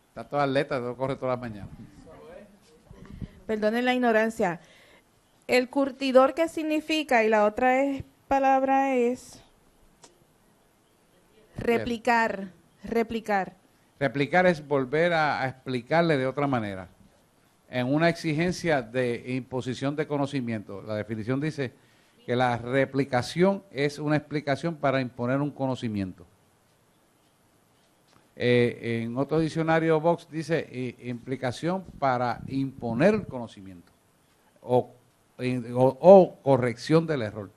Está todo atleta, todo corre todas las mañanas. Perdonen la ignorancia. El curtidor, ¿qué significa? Y la otra palabra es replicar. Replicar es volver a explicarle de otra manera, en una exigencia de imposición de conocimiento. La definición dice que la replicación es una explicación para imponer un conocimiento. En otro diccionario Vox dice implicación para imponer el conocimiento o corrección del error.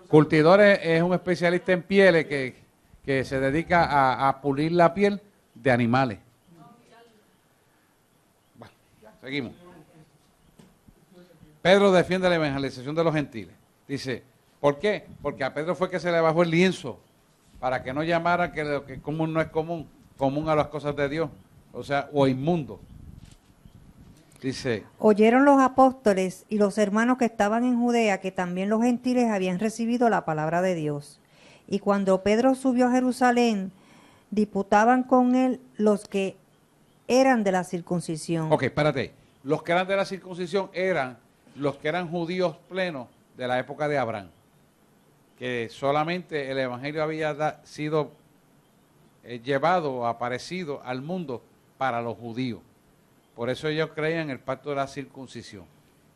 Curtidor es un especialista en pieles que se dedica a pulir la piel de animales. Bueno, seguimos. Pedro defiende la evangelización de los gentiles. Dice, ¿por qué? Porque a Pedro fue que se le bajó el lienzo para que no llamara que lo que es común no es común, común a las cosas de Dios, o sea, o inmundo. Dice, Oyeron los apóstoles y los hermanos que estaban en Judea que también los gentiles habían recibido la palabra de Dios. Y cuando Pedro subió a Jerusalén, disputaban con él los que eran de la circuncisión. ok, espérate ahí. Los que eran de la circuncisión eran los que eran judíos plenos de la época de Abraham, que solamente el evangelio había sido llevado o aparecido al mundo para los judíos. Por eso ellos creían en el pacto de la circuncisión.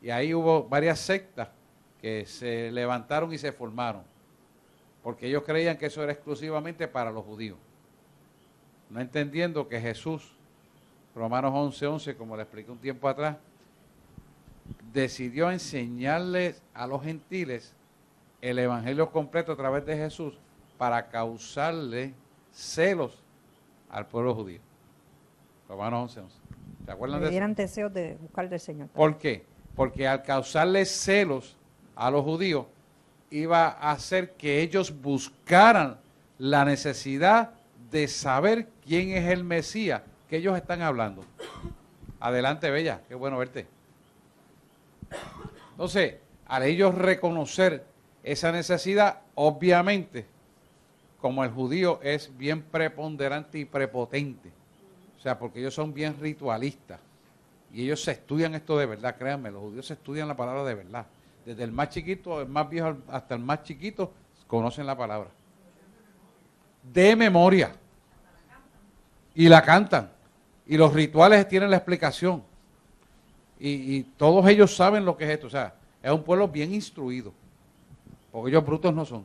Y ahí hubo varias sectas que se levantaron y se formaron, porque ellos creían que eso era exclusivamente para los judíos, no entendiendo que Jesús, Romanos 11:11, como le expliqué un tiempo atrás, decidió enseñarles a los gentiles el evangelio completo a través de Jesús para causarle celos al pueblo judío. Romanos 11:11. ¿Se acuerdan de Le eso? dieran deseos de buscar del Señor. ¿Por qué? Porque al causarles celos a los judíos, iba a hacer que ellos buscaran la necesidad de saber quién es el Mesías que ellos están hablando. Adelante, Bella, qué bueno verte. Entonces, al ellos reconocer esa necesidad, obviamente, como el judío es bien preponderante y prepotente, o sea, porque ellos son bien ritualistas, y ellos se estudian esto de verdad, créanme, los judíos se estudian la palabra de verdad. Desde el más chiquito, el más viejo, hasta el más chiquito, conocen la palabra. De memoria. Y la cantan. Y los rituales tienen la explicación. Y todos ellos saben lo que es esto. O sea, es un pueblo bien instruido. Porque ellos brutos no son.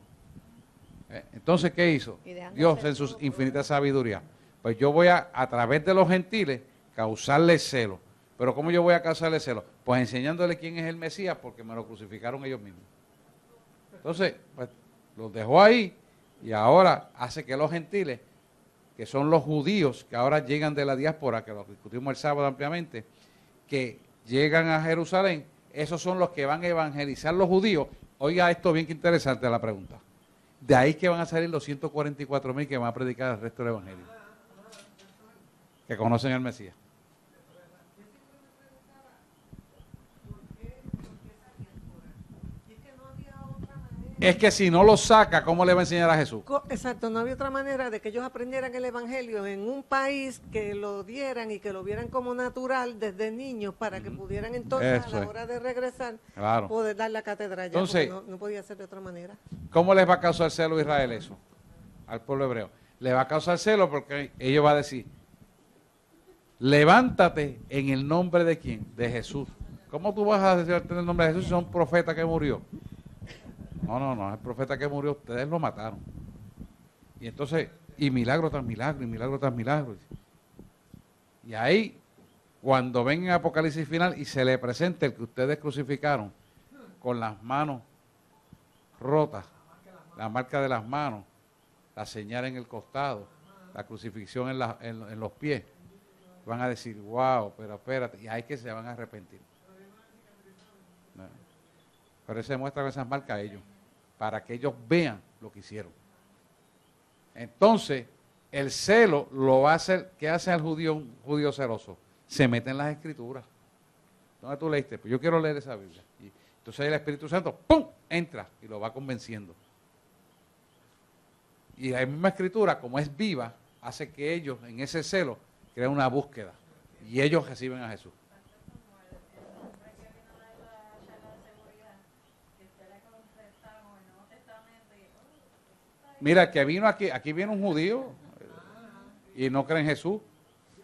Entonces, ¿qué hizo? Dios en su infinita sabiduría. Pues yo voy a través de los gentiles, causarles celo. Pero ¿cómo yo voy a causarle celo? Pues enseñándole quién es el Mesías, porque me lo crucificaron ellos mismos. Entonces, pues los dejó ahí y ahora hace que los gentiles, que son los judíos, que ahora llegan de la diáspora, que lo discutimos el sábado ampliamente, que llegan a Jerusalén, esos son los que van a evangelizar los judíos. Oiga esto bien que interesante la pregunta. De ahí que van a salir los 144,000 que van a predicar el resto del evangelio, que conocen al Mesías. Es que si no lo saca, ¿cómo le va a enseñar a Jesús? Exacto, no había otra manera de que ellos aprendieran el evangelio en un país que lo dieran y que lo vieran como natural desde niños para que pudieran entonces Eso a la hora de regresar Claro. poder dar la cátedra ya, Entonces, porque no podía ser de otra manera. ¿Cómo les va a causar celo a Israel eso? Al pueblo hebreo. Le va a causar celo porque ellos van a decir, levántate en el nombre de quién? De Jesús. ¿Cómo tú vas a decir en el nombre de Jesús si es un profeta que murió? No, el profeta que murió, ustedes lo mataron. Y entonces, y milagro tras milagro, y milagro tras milagro. Y ahí, cuando ven en Apocalipsis final y se le presenta el que ustedes crucificaron, con las manos rotas, la marca de las manos, la señal en el costado, la crucifixión en los pies, van a decir, wow, pero espérate, y ahí que se van a arrepentir. Pero se muestran esas marcas a ellos, para que ellos vean lo que hicieron. Entonces, el celo lo va a hacer, ¿qué hace al judío un judío celoso? Se mete en las escrituras. ¿Dónde tú leíste? Pues yo quiero leer esa Biblia. Y entonces el Espíritu Santo, ¡pum!, entra y lo va convenciendo. Y la misma escritura, como es viva, hace que ellos, en ese celo, creen una búsqueda. Y ellos reciben a Jesús. Mira, que vino aquí viene un judío y no cree en Jesús.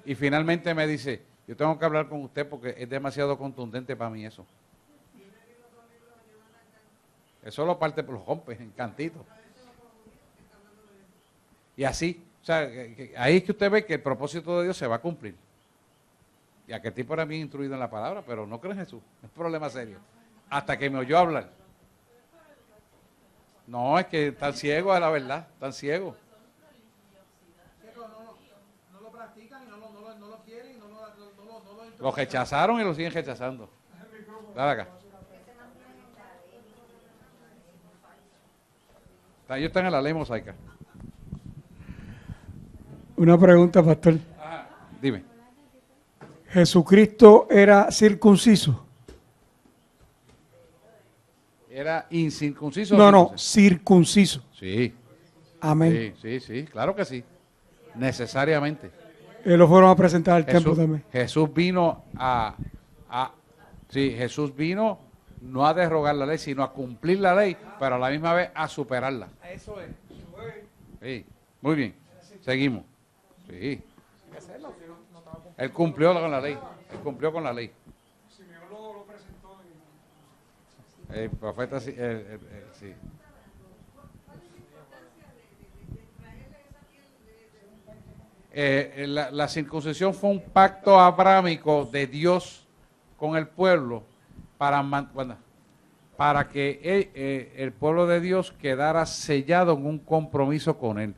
Y finalmente me dice, yo tengo que hablar con usted porque es demasiado contundente para mí eso. Eso lo parte por los rompes en cantitos. Y así, o sea, ahí es que usted ve que el propósito de Dios se va a cumplir. Y aquel tipo era bien instruido en la palabra, pero no cree en Jesús. Es un problema serio. Hasta que me oyó hablar. No, es que están ciegos a la verdad, están ciegos. No lo practican y no lo quieren y no lo Lo rechazaron y lo siguen rechazando. Dale acá. Ellos están en la ley mosaica. Una pregunta, pastor. Ajá, dime. ¿Jesucristo era circunciso? ¿Era incircunciso? No, circunciso. Sí. Amén. Sí, claro que sí. Necesariamente. Lo fueron a presentar al templo también. Jesús vino Jesús vino no a derrogar la ley, sino a cumplir la ley, pero a la misma vez a superarla. Eso es. Sí, muy bien. Seguimos. Sí. Él cumplió con la ley. Él cumplió con la ley. El profeta sí. Sí. La circuncisión fue un pacto abrámico de Dios con el pueblo para que el pueblo de Dios quedara sellado en un compromiso con él.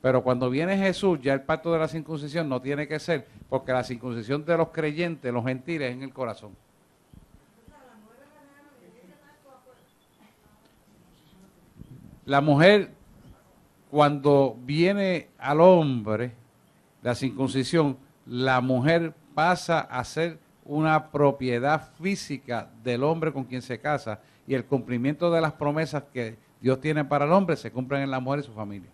Pero cuando viene Jesús, ya el pacto de la circuncisión no tiene que ser, porque la circuncisión de los creyentes, los gentiles, es en el corazón. La mujer, cuando viene al hombre, la circuncisión, la mujer pasa a ser una propiedad física del hombre con quien se casa y el cumplimiento de las promesas que Dios tiene para el hombre se cumplen en la mujer y su familia.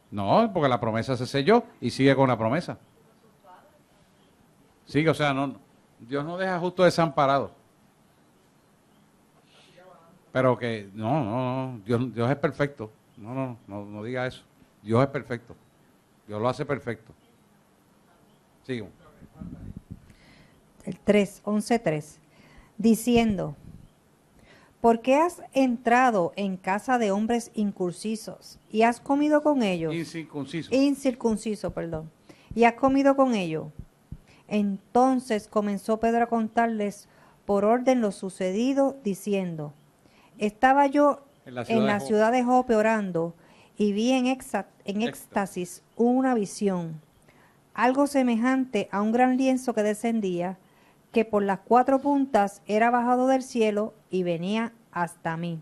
No, porque la promesa se selló y sigue con la promesa. Sigue, o sea, no, Dios no deja justo desamparado. Pero que, no, Dios es perfecto. No diga eso. Dios es perfecto. Dios lo hace perfecto. Sigo. El 3, 11:3, diciendo, ¿por qué has entrado en casa de hombres incircuncisos y has comido con ellos? Incircunciso, perdón. Y has comido con ellos. Entonces comenzó Pedro a contarles por orden lo sucedido, diciendo, estaba yo en la ciudad de Jope orando y vi en éxtasis una visión, algo semejante a un gran lienzo que descendía, que por las 4 puntas era bajado del cielo y venía hasta mí.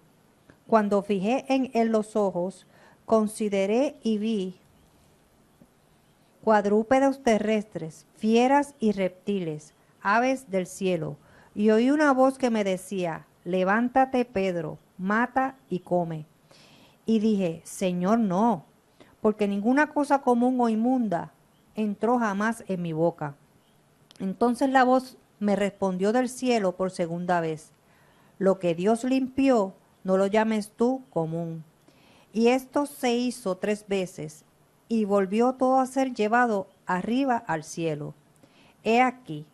Cuando fijé en él los ojos, consideré y vi cuadrúpedos terrestres, fieras y reptiles, aves del cielo, y oí una voz que me decía, levántate, Pedro, mata y come. Y dije, Señor, no, porque ninguna cosa común o inmunda entró jamás en mi boca. Entonces la voz me respondió del cielo por segunda vez, lo que Dios limpió, no lo llames tú común. Y esto se hizo 3 veces, y volvió todo a ser llevado arriba al cielo. He aquí,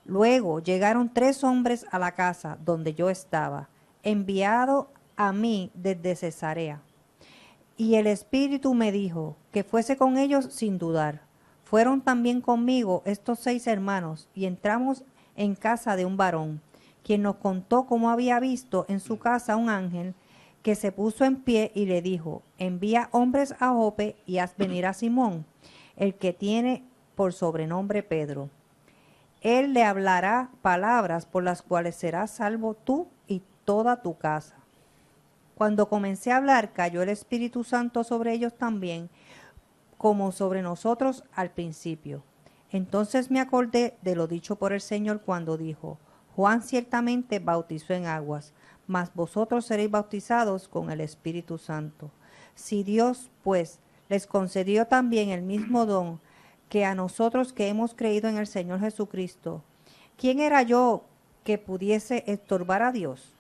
luego llegaron 3 hombres a la casa donde yo estaba, enviado a mí desde Cesarea. Y el Espíritu me dijo que fuese con ellos sin dudar. Fueron también conmigo estos 6 hermanos, y entramos en casa de un varón, quien nos contó cómo había visto en su casa un ángel que se puso en pie y le dijo, envía hombres a Jope y haz venir a Simón, el que tiene por sobrenombre Pedro. Él le hablará palabras por las cuales serás salvo tú y toda tu casa. Cuando comencé a hablar, cayó el Espíritu Santo sobre ellos también, como sobre nosotros al principio. Entonces me acordé de lo dicho por el Señor cuando dijo, Juan ciertamente bautizó en aguas, mas vosotros seréis bautizados con el Espíritu Santo. Si Dios, pues, les concedió también el mismo don que a nosotros que hemos creído en el Señor Jesucristo, ¿quién era yo que pudiese estorbar a Dios?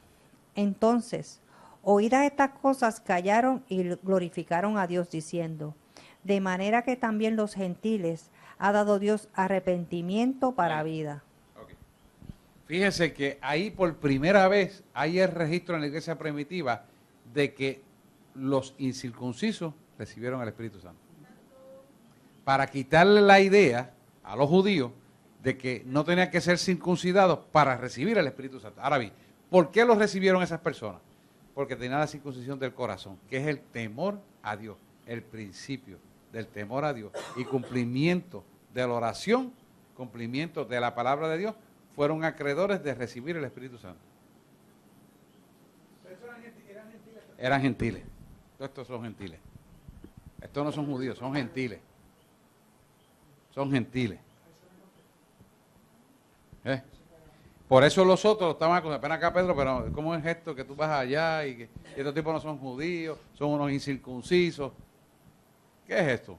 Entonces, oídas estas cosas, callaron y glorificaron a Dios diciendo, de manera que también los gentiles ha dado Dios arrepentimiento para vida. Fíjense que ahí por primera vez hay el registro en la iglesia primitiva de que los incircuncisos recibieron el Espíritu Santo. Para quitarle la idea a los judíos de que no tenían que ser circuncidados para recibir el Espíritu Santo. Ahora bien, ¿por qué los recibieron esas personas? Porque tenían la circuncisión del corazón, que es el temor a Dios, el principio del temor a Dios y cumplimiento de la oración, cumplimiento de la palabra de Dios, fueron acreedores de recibir el Espíritu Santo. Eran gentiles. Todos estos son gentiles. Estos no son judíos, son gentiles. Son gentiles. Por eso los otros estaban acusando, ven acá Pedro, pero ¿cómo es esto que tú vas allá y que estos tipos no son judíos, son unos incircuncisos? ¿Qué es esto?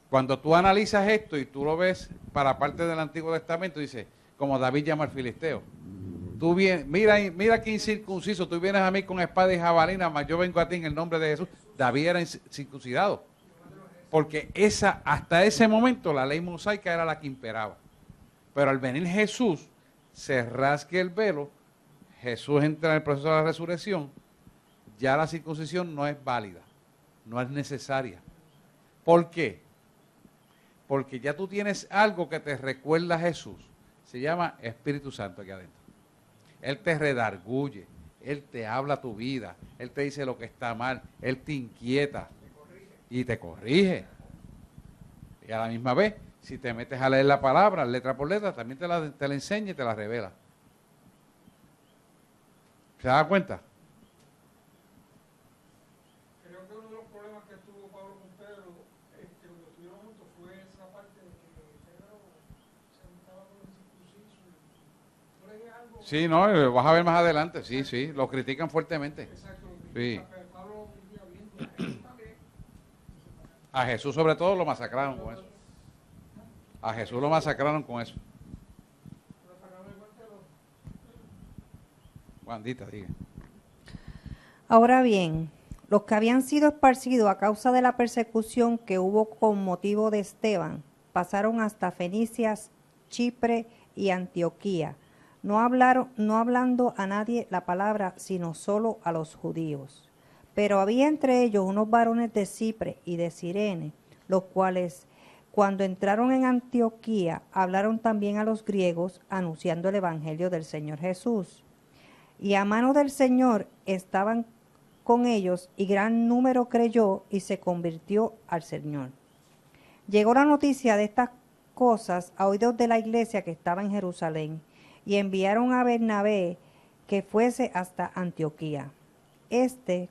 Cuando tú analizas esto y tú lo ves para parte del Antiguo Testamento, dice, como David llama al filisteo. Tú vienes, mira qué incircunciso, tú vienes a mí con espada y jabalina, mas yo vengo a ti en el nombre de Jesús. David era circuncidado. Porque hasta ese momento la ley mosaica era la que imperaba. Pero al venir Jesús, se rasgue el velo, Jesús entra en el proceso de la resurrección, ya la circuncisión no es válida, no es necesaria. ¿Por qué? Porque ya tú tienes algo que te recuerda a Jesús. Se llama Espíritu Santo aquí adentro. Él te redarguye, Él te habla tu vida, Él te dice lo que está mal, Él te inquieta y te corrige. Y a la misma vez, si te metes a leer la palabra, letra por letra, también te la enseña y te la revela. ¿Se da cuenta? Creo que uno de los problemas que tuvo Pablo con Pedro, cuando estuvieron juntos, fue esa parte de que Pedro se juntaba con los Sí, no, vas a ver más adelante, sí, sí, lo critican fuertemente. Sí. A Jesús sobre todo lo masacraron con eso. A Jesús lo masacraron con eso. Juandita, diga. Ahora bien, los que habían sido esparcidos a causa de la persecución que hubo con motivo de Esteban, pasaron hasta Fenicias, Chipre y Antioquía, no hablando a nadie la palabra, sino solo a los judíos. Pero había entre ellos unos varones de Chipre y de Cirene, los cuales, cuando entraron en Antioquía, hablaron también a los griegos, anunciando el evangelio del Señor Jesús. Y a mano del Señor estaban con ellos, y gran número creyó y se convirtió al Señor. Llegó la noticia de estas cosas a oídos de la iglesia que estaba en Jerusalén, y enviaron a Bernabé que fuese hasta Antioquía.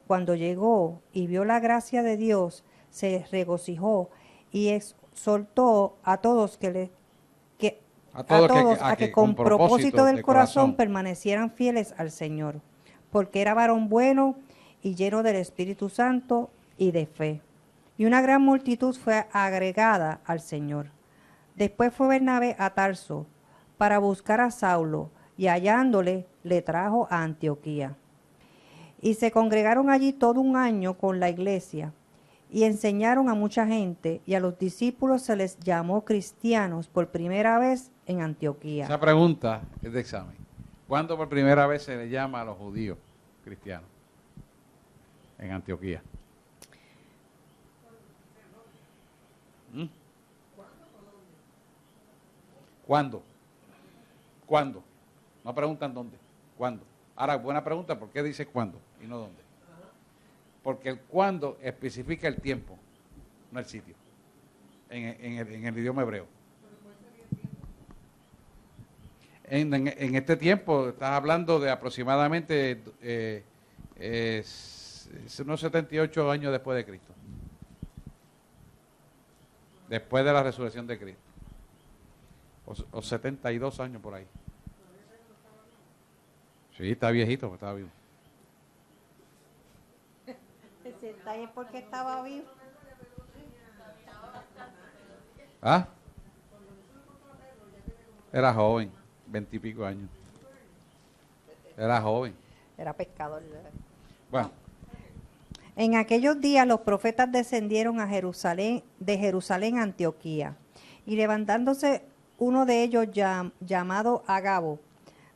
Cuando llegó y vio la gracia de Dios, se regocijó y exhortó a todos a que con propósito del corazón permanecieran fieles al Señor, porque era varón bueno y lleno del Espíritu Santo y de fe. Y una gran multitud fue agregada al Señor. Después fue Bernabé a Tarso para buscar a Saulo, y hallándole, le trajo a Antioquía. Y se congregaron allí todo un año con la iglesia, y enseñaron a mucha gente, y a los discípulos se les llamó cristianos por primera vez en Antioquía. Esa pregunta es de examen. ¿Cuándo por primera vez se le llama a los judíos cristianos en Antioquía? ¿Cuándo? ¿Cuándo? No preguntan dónde. ¿Cuándo? Ahora, buena pregunta, ¿por qué dice cuándo y no dónde? Porque el cuándo especifica el tiempo, no el sitio, en el idioma hebreo. En este tiempo, estás hablando de aproximadamente unos 78 años después de Cristo. Después de la resurrección de Cristo. O 72 años por ahí. Sí, está viejito, pero estaba vivo. Ese detalle es porque estaba vivo. ¿Ah? Era joven, 20 y pico años. Era joven. Era pescador. Bueno. En aquellos días los profetas descendieron a Jerusalén, de Jerusalén a Antioquía, y levantándose uno de ellos llamado Agabo,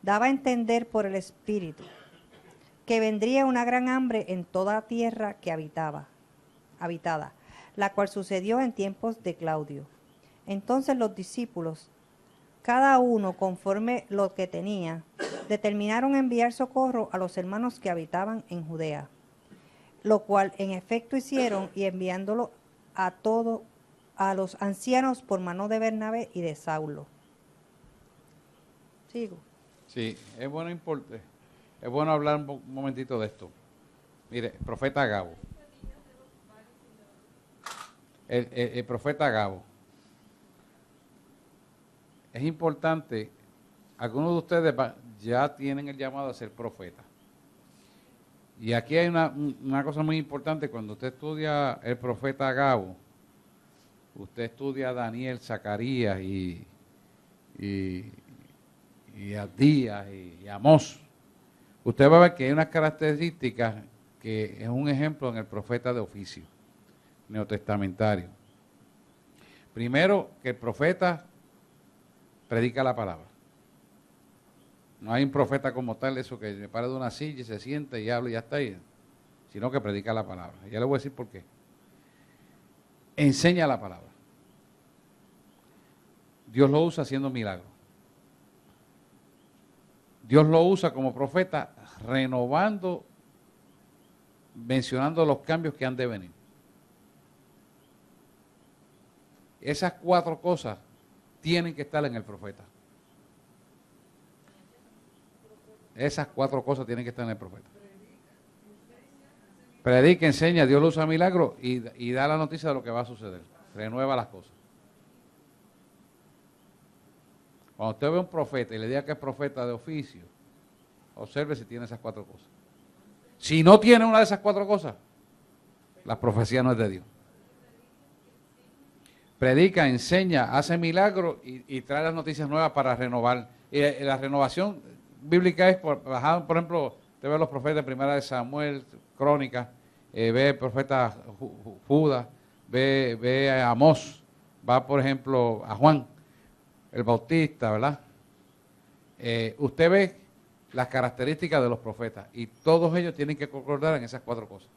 daba a entender por el Espíritu que vendría una gran hambre en toda tierra que habitada, la cual sucedió en tiempos de Claudio. Entonces los discípulos, cada uno conforme lo que tenía, determinaron enviar socorro a los hermanos que habitaban en Judea, lo cual en efecto hicieron, y enviándolo a los ancianos por mano de Bernabé y de Saulo. Sigo. Sí, es bueno hablar un momentito de esto. Mire, profeta Agabo. El profeta Agabo. Es importante, algunos de ustedes ya tienen el llamado a ser profeta. Y aquí hay una cosa muy importante, cuando usted estudia el profeta Agabo, usted estudia a Daniel, Zacarías y Abdías y Amós, usted va a ver que hay unas características que es un ejemplo en el profeta de oficio, neotestamentario. Primero, que el profeta predica la palabra. No hay un profeta como tal, eso que me para de una silla y se sienta y habla y ya está ahí, sino que predica la palabra. Ya le voy a decir por qué. Enseña la palabra. Dios lo usa haciendo milagros. Dios lo usa como profeta renovando, mencionando los cambios que han de venir. Esas 4 cosas tienen que estar en el profeta. Esas 4 cosas tienen que estar en el profeta. Predica, enseña, Dios lo usa milagros y da la noticia de lo que va a suceder. Renueva las cosas. Cuando usted ve a un profeta y le diga que es profeta de oficio, observe si tiene esas 4 cosas. Si no tiene una de esas 4 cosas, la profecía no es de Dios. Predica, enseña, hace milagros y trae las noticias nuevas para renovar. Y la renovación bíblica es, por ejemplo, usted ve los profetas, primera de Samuel, Crónicas, ve el profeta Judas, ve a Amós, va por ejemplo a Juan, el Bautista, ¿verdad? Usted ve las características de los profetas y todos ellos tienen que concordar en esas 4 cosas.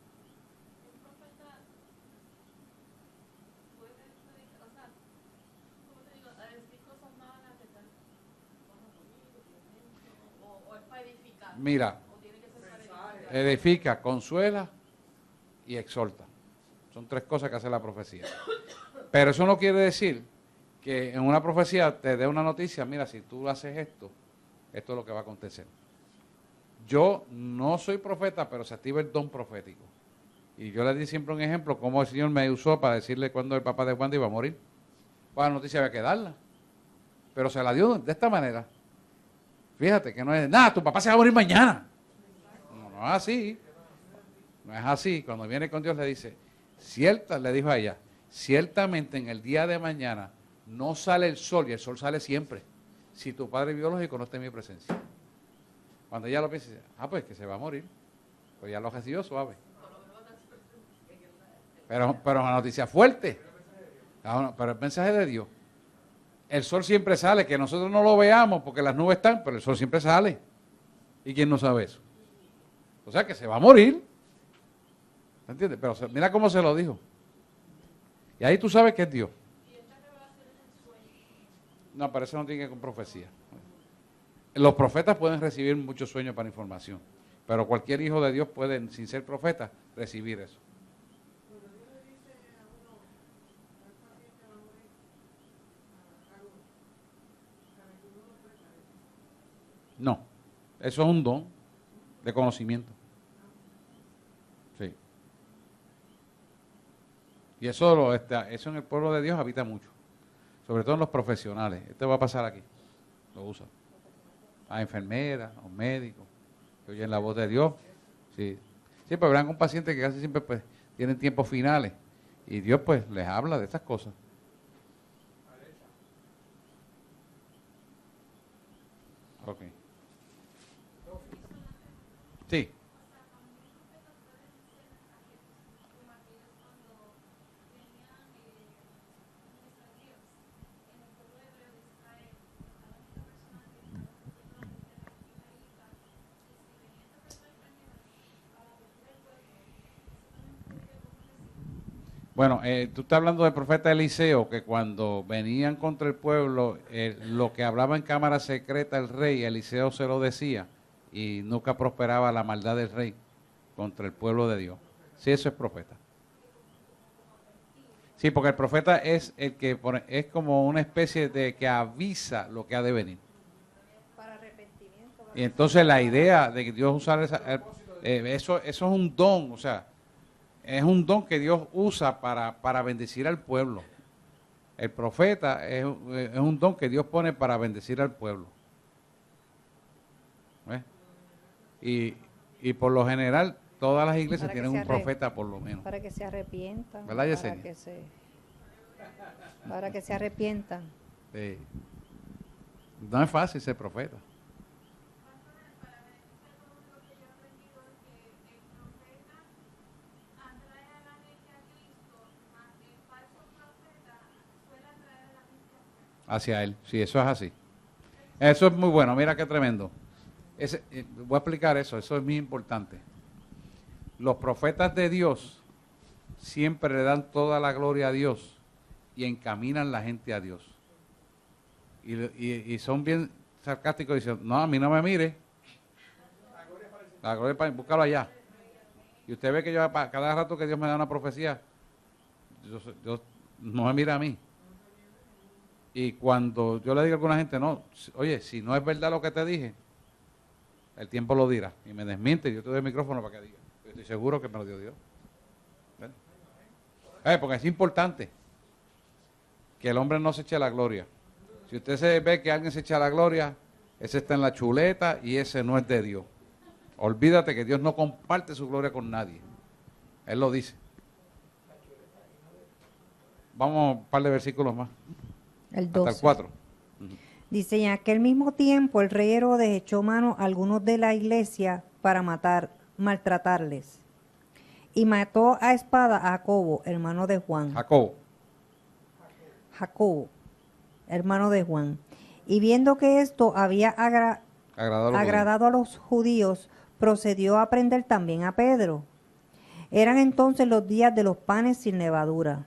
Mira, edifica, consuela y exhorta. Son 3 cosas que hace la profecía. Pero eso no quiere decir que en una profecía te dé una noticia, mira, si tú haces esto, esto es lo que va a acontecer. Yo no soy profeta, pero se activa el don profético. Y yo le di siempre un ejemplo, cómo el Señor me usó para decirle cuándo el papá de Wanda iba a morir. Pues la noticia había que darla. Pero se la dio de esta manera. Fíjate que no es, nada, tu papá se va a morir mañana. No, no es así. No es así. Cuando viene con Dios le dice, le dijo a ella, ciertamente en el día de mañana no sale el sol y el sol sale siempre. Si tu padre biológico no está en mi presencia. Cuando ella lo piensa, dice, pues que se va a morir. Pues ya lo recibió suave. Pero una noticia fuerte. Pero el mensaje de Dios. El sol siempre sale, que nosotros no lo veamos porque las nubes están, pero el sol siempre sale. ¿Y quién no sabe eso? O sea que se va a morir. ¿Me entiendes? Pero mira cómo se lo dijo. Y ahí tú sabes que es Dios. No, pero eso no tiene que ver con profecía. Los profetas pueden recibir muchos sueños para información, pero cualquier hijo de Dios puede, sin ser profeta, recibir eso. No, eso es un don de conocimiento. Sí. Y eso en el pueblo de Dios habita mucho, sobre todo en los profesionales. Esto va a pasar aquí, lo usan. A enfermeras, a médicos, que oyen la voz de Dios. Sí, pero verán con pacientes que casi siempre pues, tienen tiempos finales y Dios pues les habla de estas cosas. Ok. Sí. Bueno, tú estás hablando del profeta Eliseo, que cuando venían contra el pueblo, lo que hablaba en cámara secreta el rey, Eliseo se lo decía, y nunca prosperaba la maldad del rey contra el pueblo de Dios. Sí, eso es profeta. Sí, porque el profeta es el que es como una especie de que avisa lo que ha de venir. Para arrepentimiento. Y entonces la idea de que Dios usara eso es un don, o sea, es un don que Dios usa para bendecir al pueblo. El profeta es un don que Dios pone para bendecir al pueblo. ¿Ves? Y por lo general, todas las iglesias tienen un profeta por lo menos. Para que se arrepientan. ¿Verdad, Yesenia? Para que se arrepientan. Sí. No es fácil ser profeta. Hacia él, sí, eso es así. Eso es muy bueno, mira qué tremendo. Voy a explicar eso es muy importante. Los profetas de Dios siempre le dan toda la gloria a Dios y encaminan la gente a Dios. Y son bien sarcásticos, dicen, no, a mí no me mire. La gloria para búscalo allá. Y usted ve que yo, cada rato que Dios me da una profecía, Dios no me mira a mí. Y cuando yo le digo a alguna gente, no, oye, si no es verdad lo que te dije, el tiempo lo dirá. Y me desmiente, yo te doy el micrófono para que diga. Yo estoy seguro que me lo dio Dios. Porque es importante que el hombre no se eche la gloria. Si usted se ve que alguien se echa la gloria, ese está en la chuleta y ese no es de Dios. Olvídate que Dios no comparte su gloria con nadie. Él lo dice. Vamos a un par de versículos más. El Hasta 12. el 4. Dice, en aquel mismo tiempo el rey Herodes echó mano a algunos de la iglesia para maltratarles. Y mató a espada a Jacobo, hermano de Juan. Jacobo, hermano de Juan. Y viendo que esto había agradado a los judíos, procedió a prender también a Pedro. Eran entonces los días de los panes sin levadura.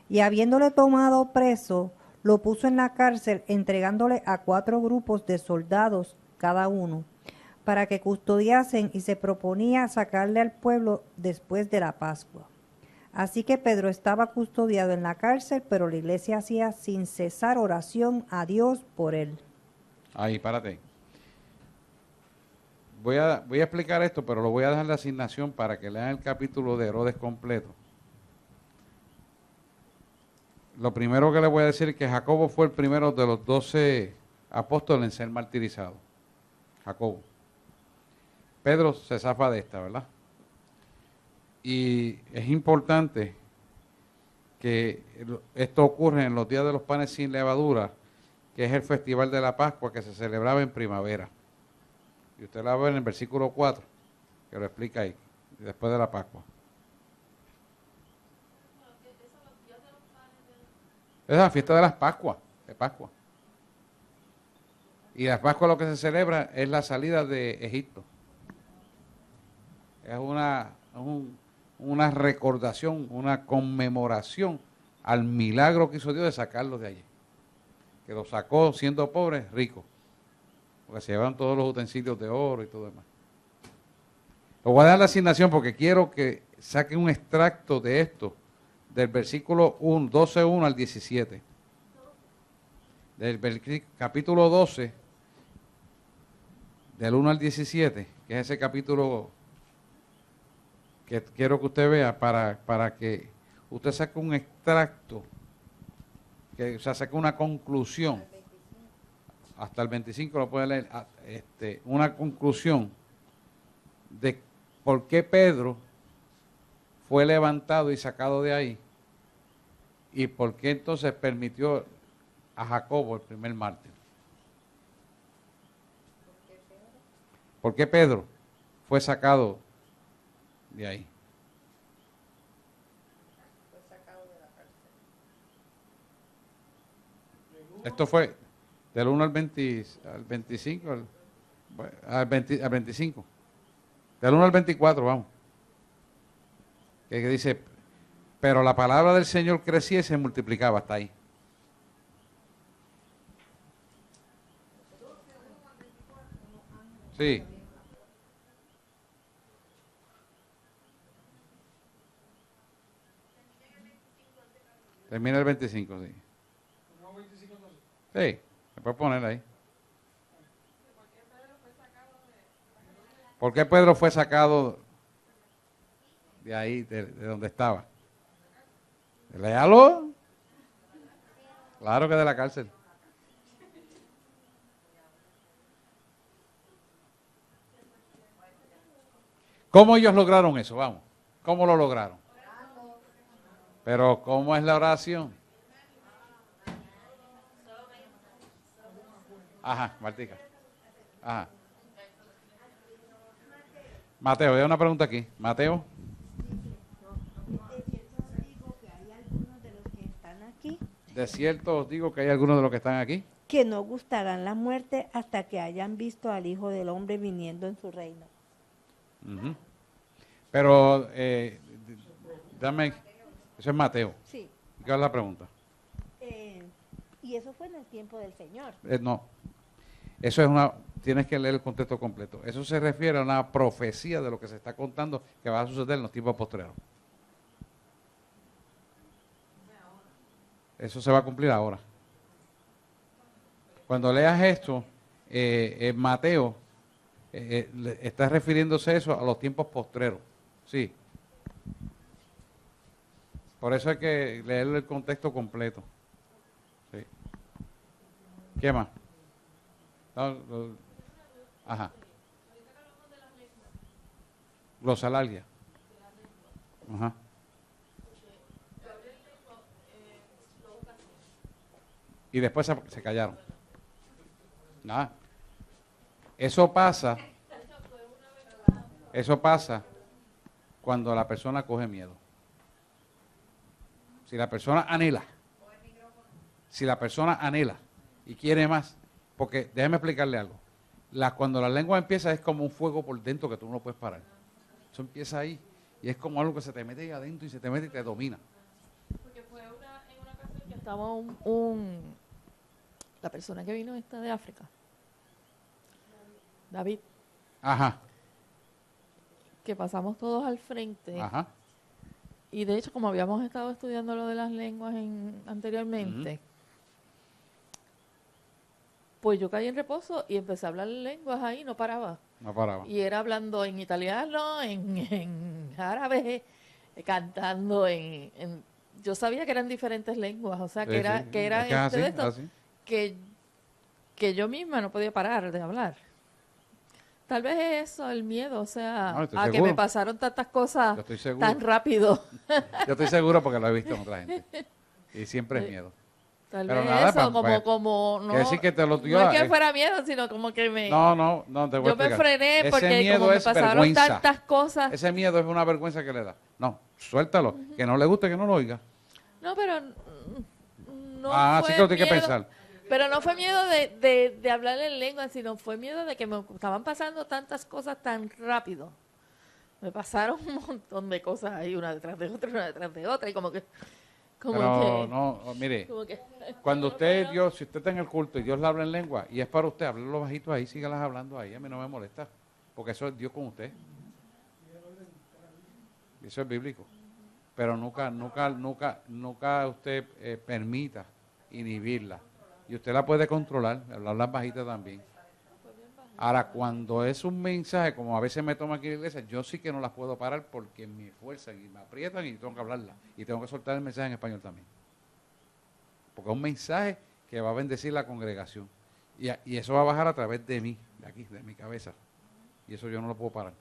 Y habiéndole tomado preso, lo puso en la cárcel, entregándole a 4 grupos de soldados cada uno, para que custodiasen, y se proponía sacarle al pueblo después de la Pascua. Así que Pedro estaba custodiado en la cárcel, pero la iglesia hacía sin cesar oración a Dios por él. Ahí, párate. Voy a explicar esto, pero lo voy a dejar la asignación para que lean el capítulo de Herodes completo. Lo primero que le voy a decir es que Jacobo fue el primero de los 12 apóstoles en ser martirizado. Jacobo. Pedro se zafa de esta, ¿verdad? Y es importante que esto ocurre en los días de los panes sin levadura, que es el festival de la Pascua que se celebraba en primavera. Y usted la ve en el versículo 4, que lo explica ahí, después de la Pascua. Es la fiesta de las Pascuas, de Pascua. Y la Pascua lo que se celebra es la salida de Egipto. Es una recordación, una conmemoración al milagro que hizo Dios de sacarlos de allí. Que los sacó siendo pobres, ricos. Porque se llevan todos los utensilios de oro y todo demás. Lo voy a dar la asignación porque quiero que saquen un extracto de esto, del versículo 12:1 al 17. Del capítulo 12, del 1 al 17, que es ese capítulo que quiero que usted vea para que usted saque un extracto, que saque una conclusión. Hasta el 25 lo puede leer, una conclusión de por qué Pedro fue levantado y sacado de ahí y por qué entonces permitió a Jacobo, el primer mártir. ¿Por qué Pedro fue sacado de ahí? Esto fue del 1 al 25, al 25. Del 1 al 24, vamos. Que dice, pero la palabra del Señor crecía y se multiplicaba hasta ahí. Sí. Termina el 25, sí. Sí, se puede poner ahí. ¿Por qué Pedro fue sacado de ahí, de donde estaba? Léalo. Claro que de la cárcel. ¿Cómo ellos lograron eso? Vamos. ¿Cómo lo lograron? Pero ¿cómo es la oración? Ajá, Martica. Ajá. Mateo, hay una pregunta aquí. Mateo. De cierto os digo que hay algunos de los que están aquí que no gustarán la muerte hasta que hayan visto al Hijo del Hombre viniendo en su reino. Uh-huh. Pero, dame, eso es Mateo. Sí. ¿Qué es la pregunta? Y eso fue en el tiempo del Señor. No, eso es tienes que leer el contexto completo. Eso se refiere a una profecía de lo que se está contando que va a suceder en los tiempos postreros. Eso se va a cumplir ahora. Cuando leas esto, en Mateo, está refiriéndose eso a los tiempos postreros. Sí. Por eso hay que leer el contexto completo. Sí. ¿Qué más? Ajá. Glosalalia. Ajá. Y después se callaron. Nada. Eso pasa cuando la persona coge miedo. Si la persona anhela y quiere más, porque déjeme explicarle algo. Cuando la lengua empieza es como un fuego por dentro que tú no puedes parar. Eso empieza ahí y es como algo que se te mete ahí adentro y se te mete y te domina. Porque fue en una ocasión que estaba la persona que vino esta de África, David, Ajá, que pasamos todos al frente. ajá. Y de hecho, como habíamos estado estudiando lo de las lenguas anteriormente, pues yo caí en reposo y empecé a hablar lenguas ahí, no paraba. No paraba. Y era hablando en italiano, en árabe, cantando yo sabía que eran diferentes lenguas, o sea, Sí, que sí. era Es que es así, de es esto así. que yo misma no podía parar de hablar. Tal vez es eso, el miedo, o sea, No, estoy a que seguro. me pasaron tantas cosas Yo estoy seguro. tan rápido. Yo estoy seguro porque lo he visto en otra gente. Y siempre es miedo. Tal Pero vez nada, eso, pues, como no, quiere decir que te lo no dio, es que fuera miedo, sino como que No, te voy a yo me explicar. frené Ese porque miedo como me es pasaron vergüenza. tantas cosas. Ese miedo es una vergüenza que le da. No, suéltalo. Que no le guste, que no lo oiga. No, pero no Así fue que lo tiene que miedo, pensar. pero no fue miedo de hablar en lengua, sino fue miedo de que me estaban pasando tantas cosas tan rápido. Me pasaron un montón de cosas ahí, una detrás de otra, y como que Pero no, mire, como que cuando si usted está en el culto y Dios le habla en lengua y es para usted, háblelo bajito ahí, sígalas hablando ahí, a mí no me molesta, porque eso es Dios con usted. Eso es bíblico. Pero nunca usted permita inhibirla. Y usted la puede controlar, hablar bajita también. Ahora, cuando es un mensaje, como a veces me toma aquí en la iglesia, yo sí que no las puedo parar porque me fuerzan y me aprietan y tengo que hablarla. Y tengo que soltar el mensaje en español también. Porque es un mensaje que va a bendecir la congregación. Y eso va a bajar a través de mí, de aquí, de mi cabeza. Y eso yo no lo puedo parar.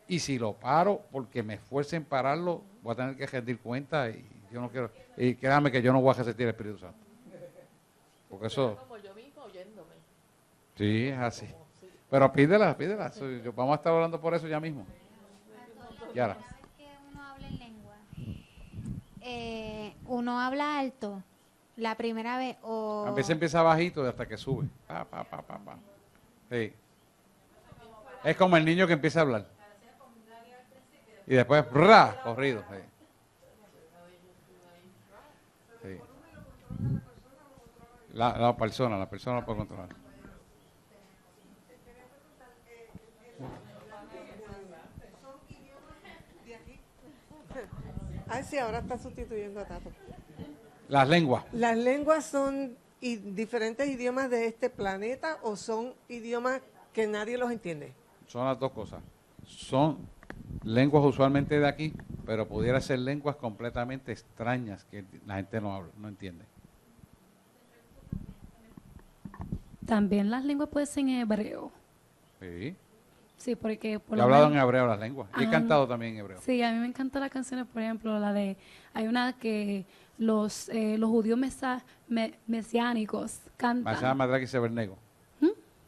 Y si lo paro porque me esfuercen pararlo, voy a tener que rendir cuenta y yo no quiero. Y créame que yo no voy a resistir el Espíritu Santo. Porque eso. como yo misma oyéndome. Sí, es así. Pero pídela. Vamos a estar hablando por eso ya mismo. Yara. Cada vez que uno habla en lengua, uno habla alto la primera vez o... A veces empieza bajito y hasta que sube. Pa. Sí. Es como el niño que empieza a hablar. Y después, corrido. Sí. Sí. La persona lo puede controlar. Ay, sí, ahora está sustituyendo a Tato. Las lenguas. ¿Las lenguas son diferentes idiomas de este planeta o son idiomas que nadie los entiende? Son las dos cosas. Son lenguas usualmente de aquí, pero pudiera ser lenguas completamente extrañas que la gente no habla, no entiende. También las lenguas pueden ser en hebreo. Sí. Sí, porque por Yo he lo hablado en menos- hebreo las lenguas. Y he Ah, cantado también en hebreo. Sí, a mí me encantan las canciones, por ejemplo, hay una que los judíos mesiánicos cantan. Masá Madraki Sabernego.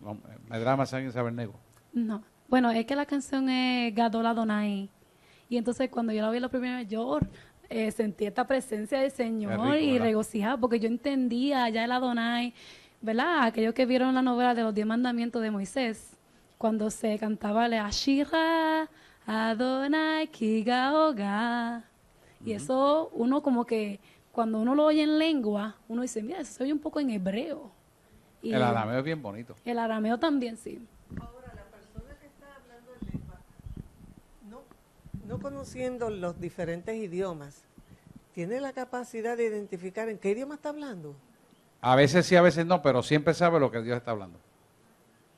No, Medra Masá Sabernego. No, bueno, es que la canción es Gadol Adonai. Y entonces cuando yo la vi la primera vez, yo sentí esta presencia del Señor rico, y ¿verdad? regocijaba, porque yo entendía ya el Adonai, ¿verdad? Aquellos que vieron la novela de los 10 mandamientos de Moisés, cuando se cantaba le Ashira, Adonai, Kigaoga. Y eso uno como que, cuando uno lo oye en lengua, uno dice, mira, eso se oye un poco en hebreo. Y El arameo es bien bonito. el arameo también, sí. Ahora, la persona que está hablando en lengua, no conociendo los diferentes idiomas, tiene la capacidad de identificar en qué idioma está hablando. A veces sí, a veces no, pero siempre sabe lo que Dios está hablando.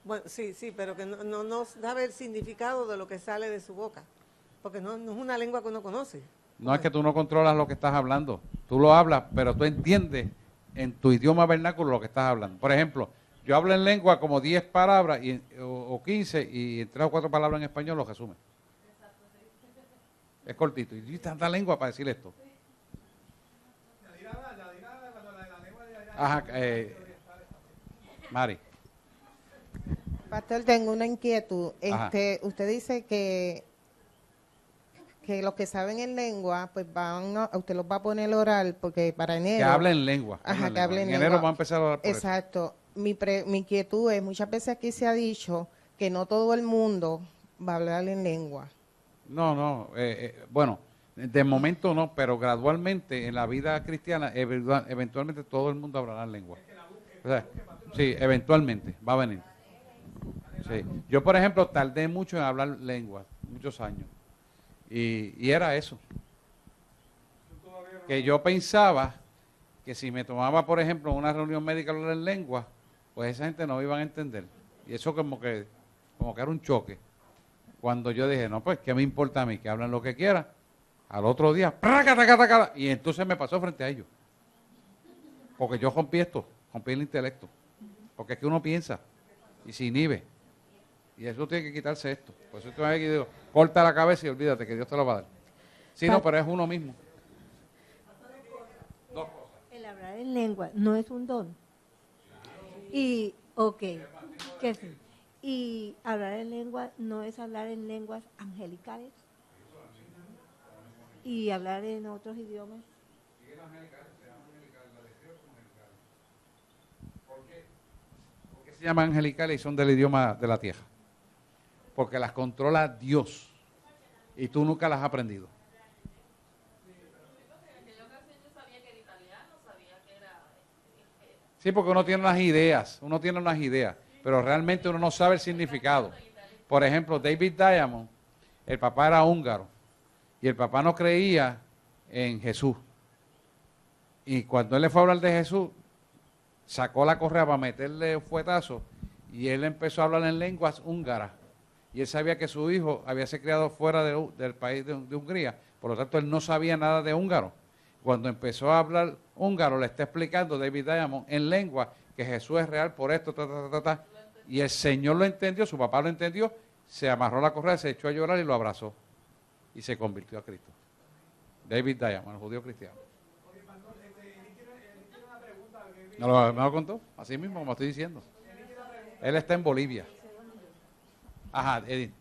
Bueno, sí, pero que no sabe el significado de lo que sale de su boca, porque no es una lengua que uno conoce. No es que tú no controlas lo que estás hablando. Tú lo hablas, pero tú entiendes en tu idioma vernáculo lo que estás hablando. Por ejemplo, yo hablo en lengua como 10 palabras o 15 y en 3 o 4 palabras en español lo resume. Es cortito. Y tanta lengua para decir esto. Ajá, Mari. Pastor, tengo una inquietud. Ajá. Usted dice que los que saben en lengua, pues usted los va a poner oral, porque para enero... Que hablen lengua. Ajá, que hablen en lengua. enero va a empezar a hablar por Exacto. Mi inquietud es, muchas veces aquí se ha dicho que no todo el mundo va a hablar en lengua. No, bueno, de momento no, pero gradualmente en la vida cristiana, eventualmente todo el mundo hablará en lengua. O sea, sí, eventualmente, va a venir. Sí. Yo, por ejemplo, tardé mucho en hablar lengua, muchos años, y era eso. Que yo pensaba que si me tomaba, por ejemplo, una reunión médica hablar en lengua, pues esa gente no me iban a entender. Y eso como que era un choque. Cuando yo dije, no, pues, ¿qué me importa a mí? Que hablen lo que quieran. Al otro día, y entonces me pasó frente a ellos. Porque yo rompí el intelecto. Porque es que uno piensa y se inhibe. Y eso tiene que quitarse esto. Por eso te digo, corta la cabeza y olvídate que Dios te lo va a dar. Sí, no, pero es uno mismo. Dos cosas. El hablar en lengua no es un don. Y, ¿qué sí? Y hablar en lengua no es hablar en lenguas angelicales. Y hablar en otros idiomas. ¿Por qué se llaman angelicales y son del idioma de la tierra? Porque las controla Dios y tú nunca las has aprendido. Sí, porque uno tiene unas ideas, pero realmente uno no sabe el significado. Por ejemplo, David Diamond, el papá era húngaro y el papá no creía en Jesús. Y cuando él le fue a hablar de Jesús, sacó la correa para meterle un fuetazo y él empezó a hablar en lenguas húngaras. Y él sabía que su hijo había sido criado fuera del país de Hungría, por lo tanto él no sabía nada de húngaro. Cuando empezó a hablar húngaro, le está explicando David Diamond en lengua que Jesús es real por esto, y el Señor lo entendió, su papá lo entendió, se amarró la correa, se echó a llorar y lo abrazó. Y se convirtió a Cristo. David Diamond, el judío cristiano. ¿Me lo contó? Así mismo, como estoy diciendo. Él está en Bolivia. Ajá, Edith.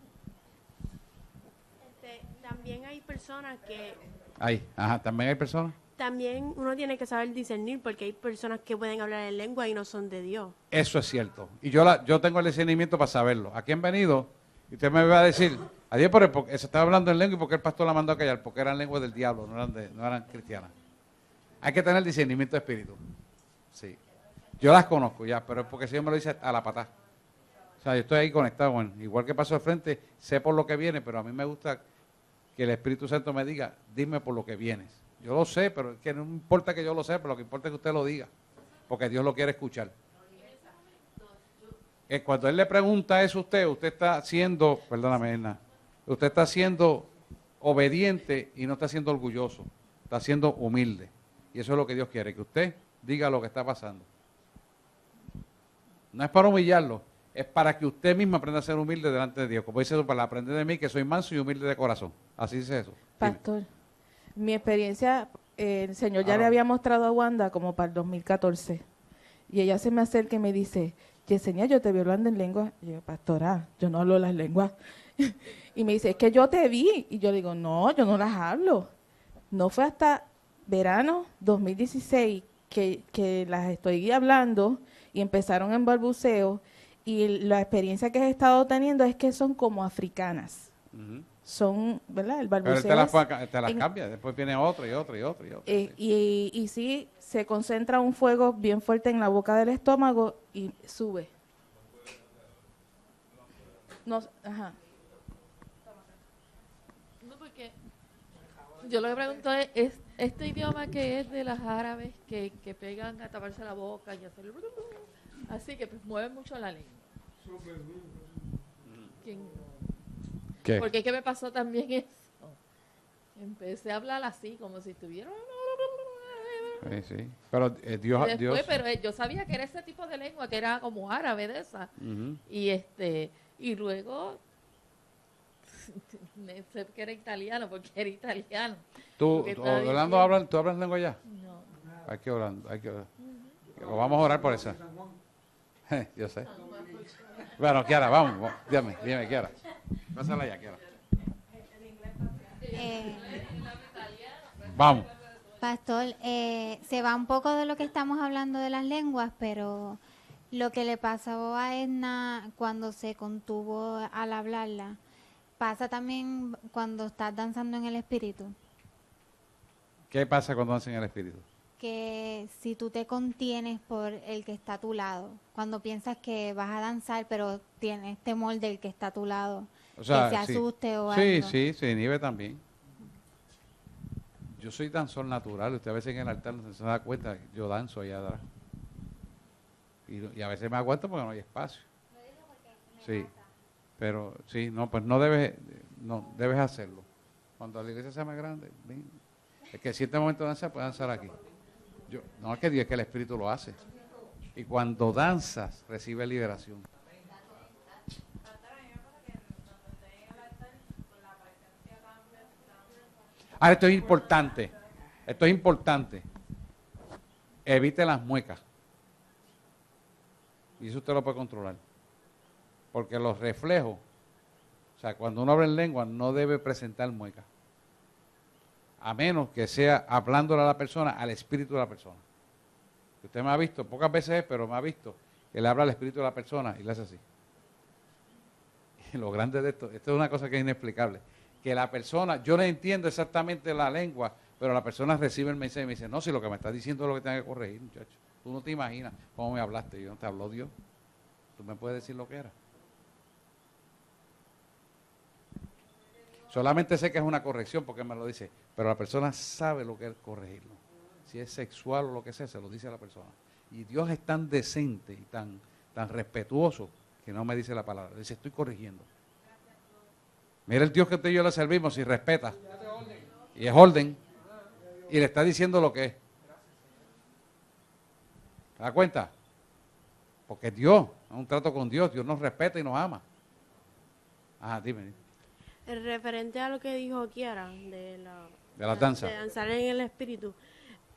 También hay personas que... También hay personas. También uno tiene que saber discernir porque hay personas que pueden hablar en lengua y no son de Dios. Eso es cierto. Y yo tengo el discernimiento para saberlo. Aquí han venido y usted me va a decir, adiós, pero se estaba hablando en lengua y porque el pastor la mandó a callar, porque eran lenguas del diablo, no eran cristianas. Hay que tener discernimiento de espíritu. Sí. Yo las conozco ya, pero es porque si yo me lo dice a la patada. O sea, yo estoy ahí conectado, bueno, igual que paso al frente, sé por lo que viene, pero a mí me gusta que el Espíritu Santo me diga, dime por lo que vienes. Yo lo sé, pero es que no importa que yo lo sepa, pero lo que importa es que usted lo diga, porque Dios lo quiere escuchar. Cuando Él le pregunta eso a usted está siendo, perdóname, Erna, usted está siendo obediente y no está siendo orgulloso, está siendo humilde. Y eso es lo que Dios quiere, que usted diga lo que está pasando. No es para humillarlo, es para que usted mismo aprenda a ser humilde delante de Dios. Como dice eso, para aprender de mí, que soy manso y humilde de corazón. Así dice eso. Pastor, mi experiencia, el Señor ya le había mostrado a Wanda como para el 2014. Y ella se me acerca y me dice, Yesenia, yo te vi hablando en lengua. Y yo, pastora, yo no hablo las lenguas. Y me dice, es que yo te vi. Y yo digo, no, yo no las hablo. No fue hasta verano 2016 que las estoy hablando y empezaron en balbuceo. Y la experiencia que he estado teniendo es que son como africanas. Son, ¿verdad? El balbuceo. Pero él te las cambia, después viene otro y otro y otro y otro. Y sí, se concentra un fuego bien fuerte en la boca del estómago y sube. No, ajá. No, porque yo lo que pregunto es este idioma que es de las árabes que pegan a taparse la boca y hacer... Así que pues, mueven mucho la lengua. ¿Qué? Porque es que me pasó también eso. Empecé a hablar así, como si estuviera... Sí, sí. Pero Dios, Y después, Dios. pero yo sabía que era ese tipo de lengua, que era como árabe de esa. Ujú. Y luego sé que era italiano, porque era italiano. ¿Tú, Porque estaba Orlando, diciendo- ¿tú hablas lengua ya? No. Hay que orar, hay que orar. Vamos a orar por eso. Yo sé. Bueno, Kiara, vamos. Dime, Kiara. Pásala ya, Kiara. Vamos. Pastor, se va un poco de lo que estamos hablando de las lenguas, pero lo que le pasó a Edna cuando se contuvo al hablarla, pasa también cuando estás danzando en el espíritu. ¿Qué pasa cuando hacen el espíritu? Que si tú te contienes por el que está a tu lado, cuando piensas que vas a danzar, pero tienes temor del que está a tu lado, O sea, que se sí. asuste o Sí, algo. sí, se inhibe también. Yo soy danzor natural. Usted a veces en el altar no se da cuenta, yo danzo allá atrás. Y a veces me aguanto porque no hay espacio. Sí, pero sí, no, pues no debes hacerlo. Cuando la iglesia sea más grande, ven. Es que si este momento de danza, puede danzar aquí. No es que Dios, es que el Espíritu lo hace. Y cuando danzas, recibe liberación. Ahora, esto es importante. Esto es importante. Evite las muecas. Y eso usted lo puede controlar. Porque los reflejos, o sea, cuando uno habla en lengua, no debe presentar muecas. A menos que sea hablándole a la persona, al espíritu de la persona. Usted me ha visto, pocas veces, pero me ha visto que le habla al espíritu de la persona y le hace así. Y lo grande de esto es una cosa que es inexplicable. Que la persona, yo no entiendo exactamente la lengua, pero la persona recibe el mensaje y me dice, no, si lo que me estás diciendo es lo que tengo que corregir, muchacho. Tú no te imaginas cómo me hablaste, yo no te habló Dios. Tú me puedes decir lo que era. Solamente sé que es una corrección porque me lo dice, pero la persona sabe lo que es corregirlo. Si es sexual o lo que sea, se lo dice a la persona. Y Dios es tan decente y tan respetuoso que no me dice la palabra. Dice, estoy corrigiendo. Mira el Dios que usted y yo le servimos y respeta. Y es orden. Y le está diciendo lo que es. ¿Te das cuenta? Porque es Dios, es un trato con Dios. Dios nos respeta y nos ama. Ajá, dime. Referente a lo que dijo Kiara, De la danza. de danzar en el espíritu,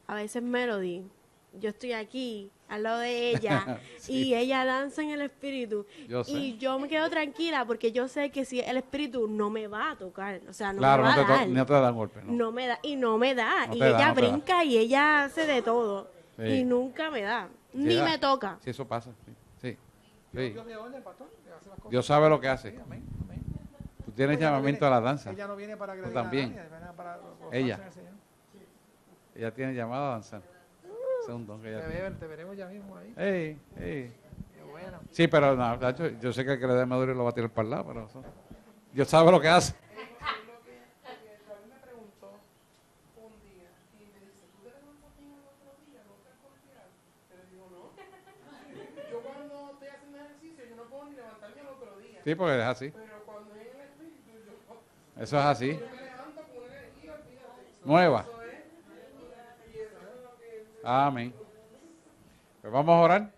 a veces Melody, yo estoy aquí al lado de ella Sí. y ella danza en el espíritu Yo sé. y yo me quedo tranquila porque yo sé que si el espíritu no me va a tocar, o sea, no Claro, me va a dar, no te dan golpe. No. no me da y no me da No y te da, ella no te da. brinca y ella hace de todo Sí. y nunca me da, Sí, ni da. me toca. Sí, eso pasa. Sí. Sí. Dios me orden, pastor, le hace las cosas. Dios sabe lo que hace. Sí, amén, amén. Tú tienes Ella no llamamiento viene- a la danza. Ella no viene para Tú agredir a también. nadie, viene para gozarse Ella. en el Señor. Ella tiene llamado a danzar. Ese es un don que ella tiene. Te veremos ya mismo ahí. Ey. Qué bueno. Sí, pero no, Nacho, yo sé que el que le dé maduro lo va a tirar para el lado, pero Dios sabe lo que hace. Yo cuando estoy haciendo ejercicio, yo no puedo ni levantarme al otro día. Sí, porque es así. Pero cuando es en el espíritu, yo Eso es así. me levanto con una energía, fíjate. Nueva. Eso es. Amén. Pues vamos a orar.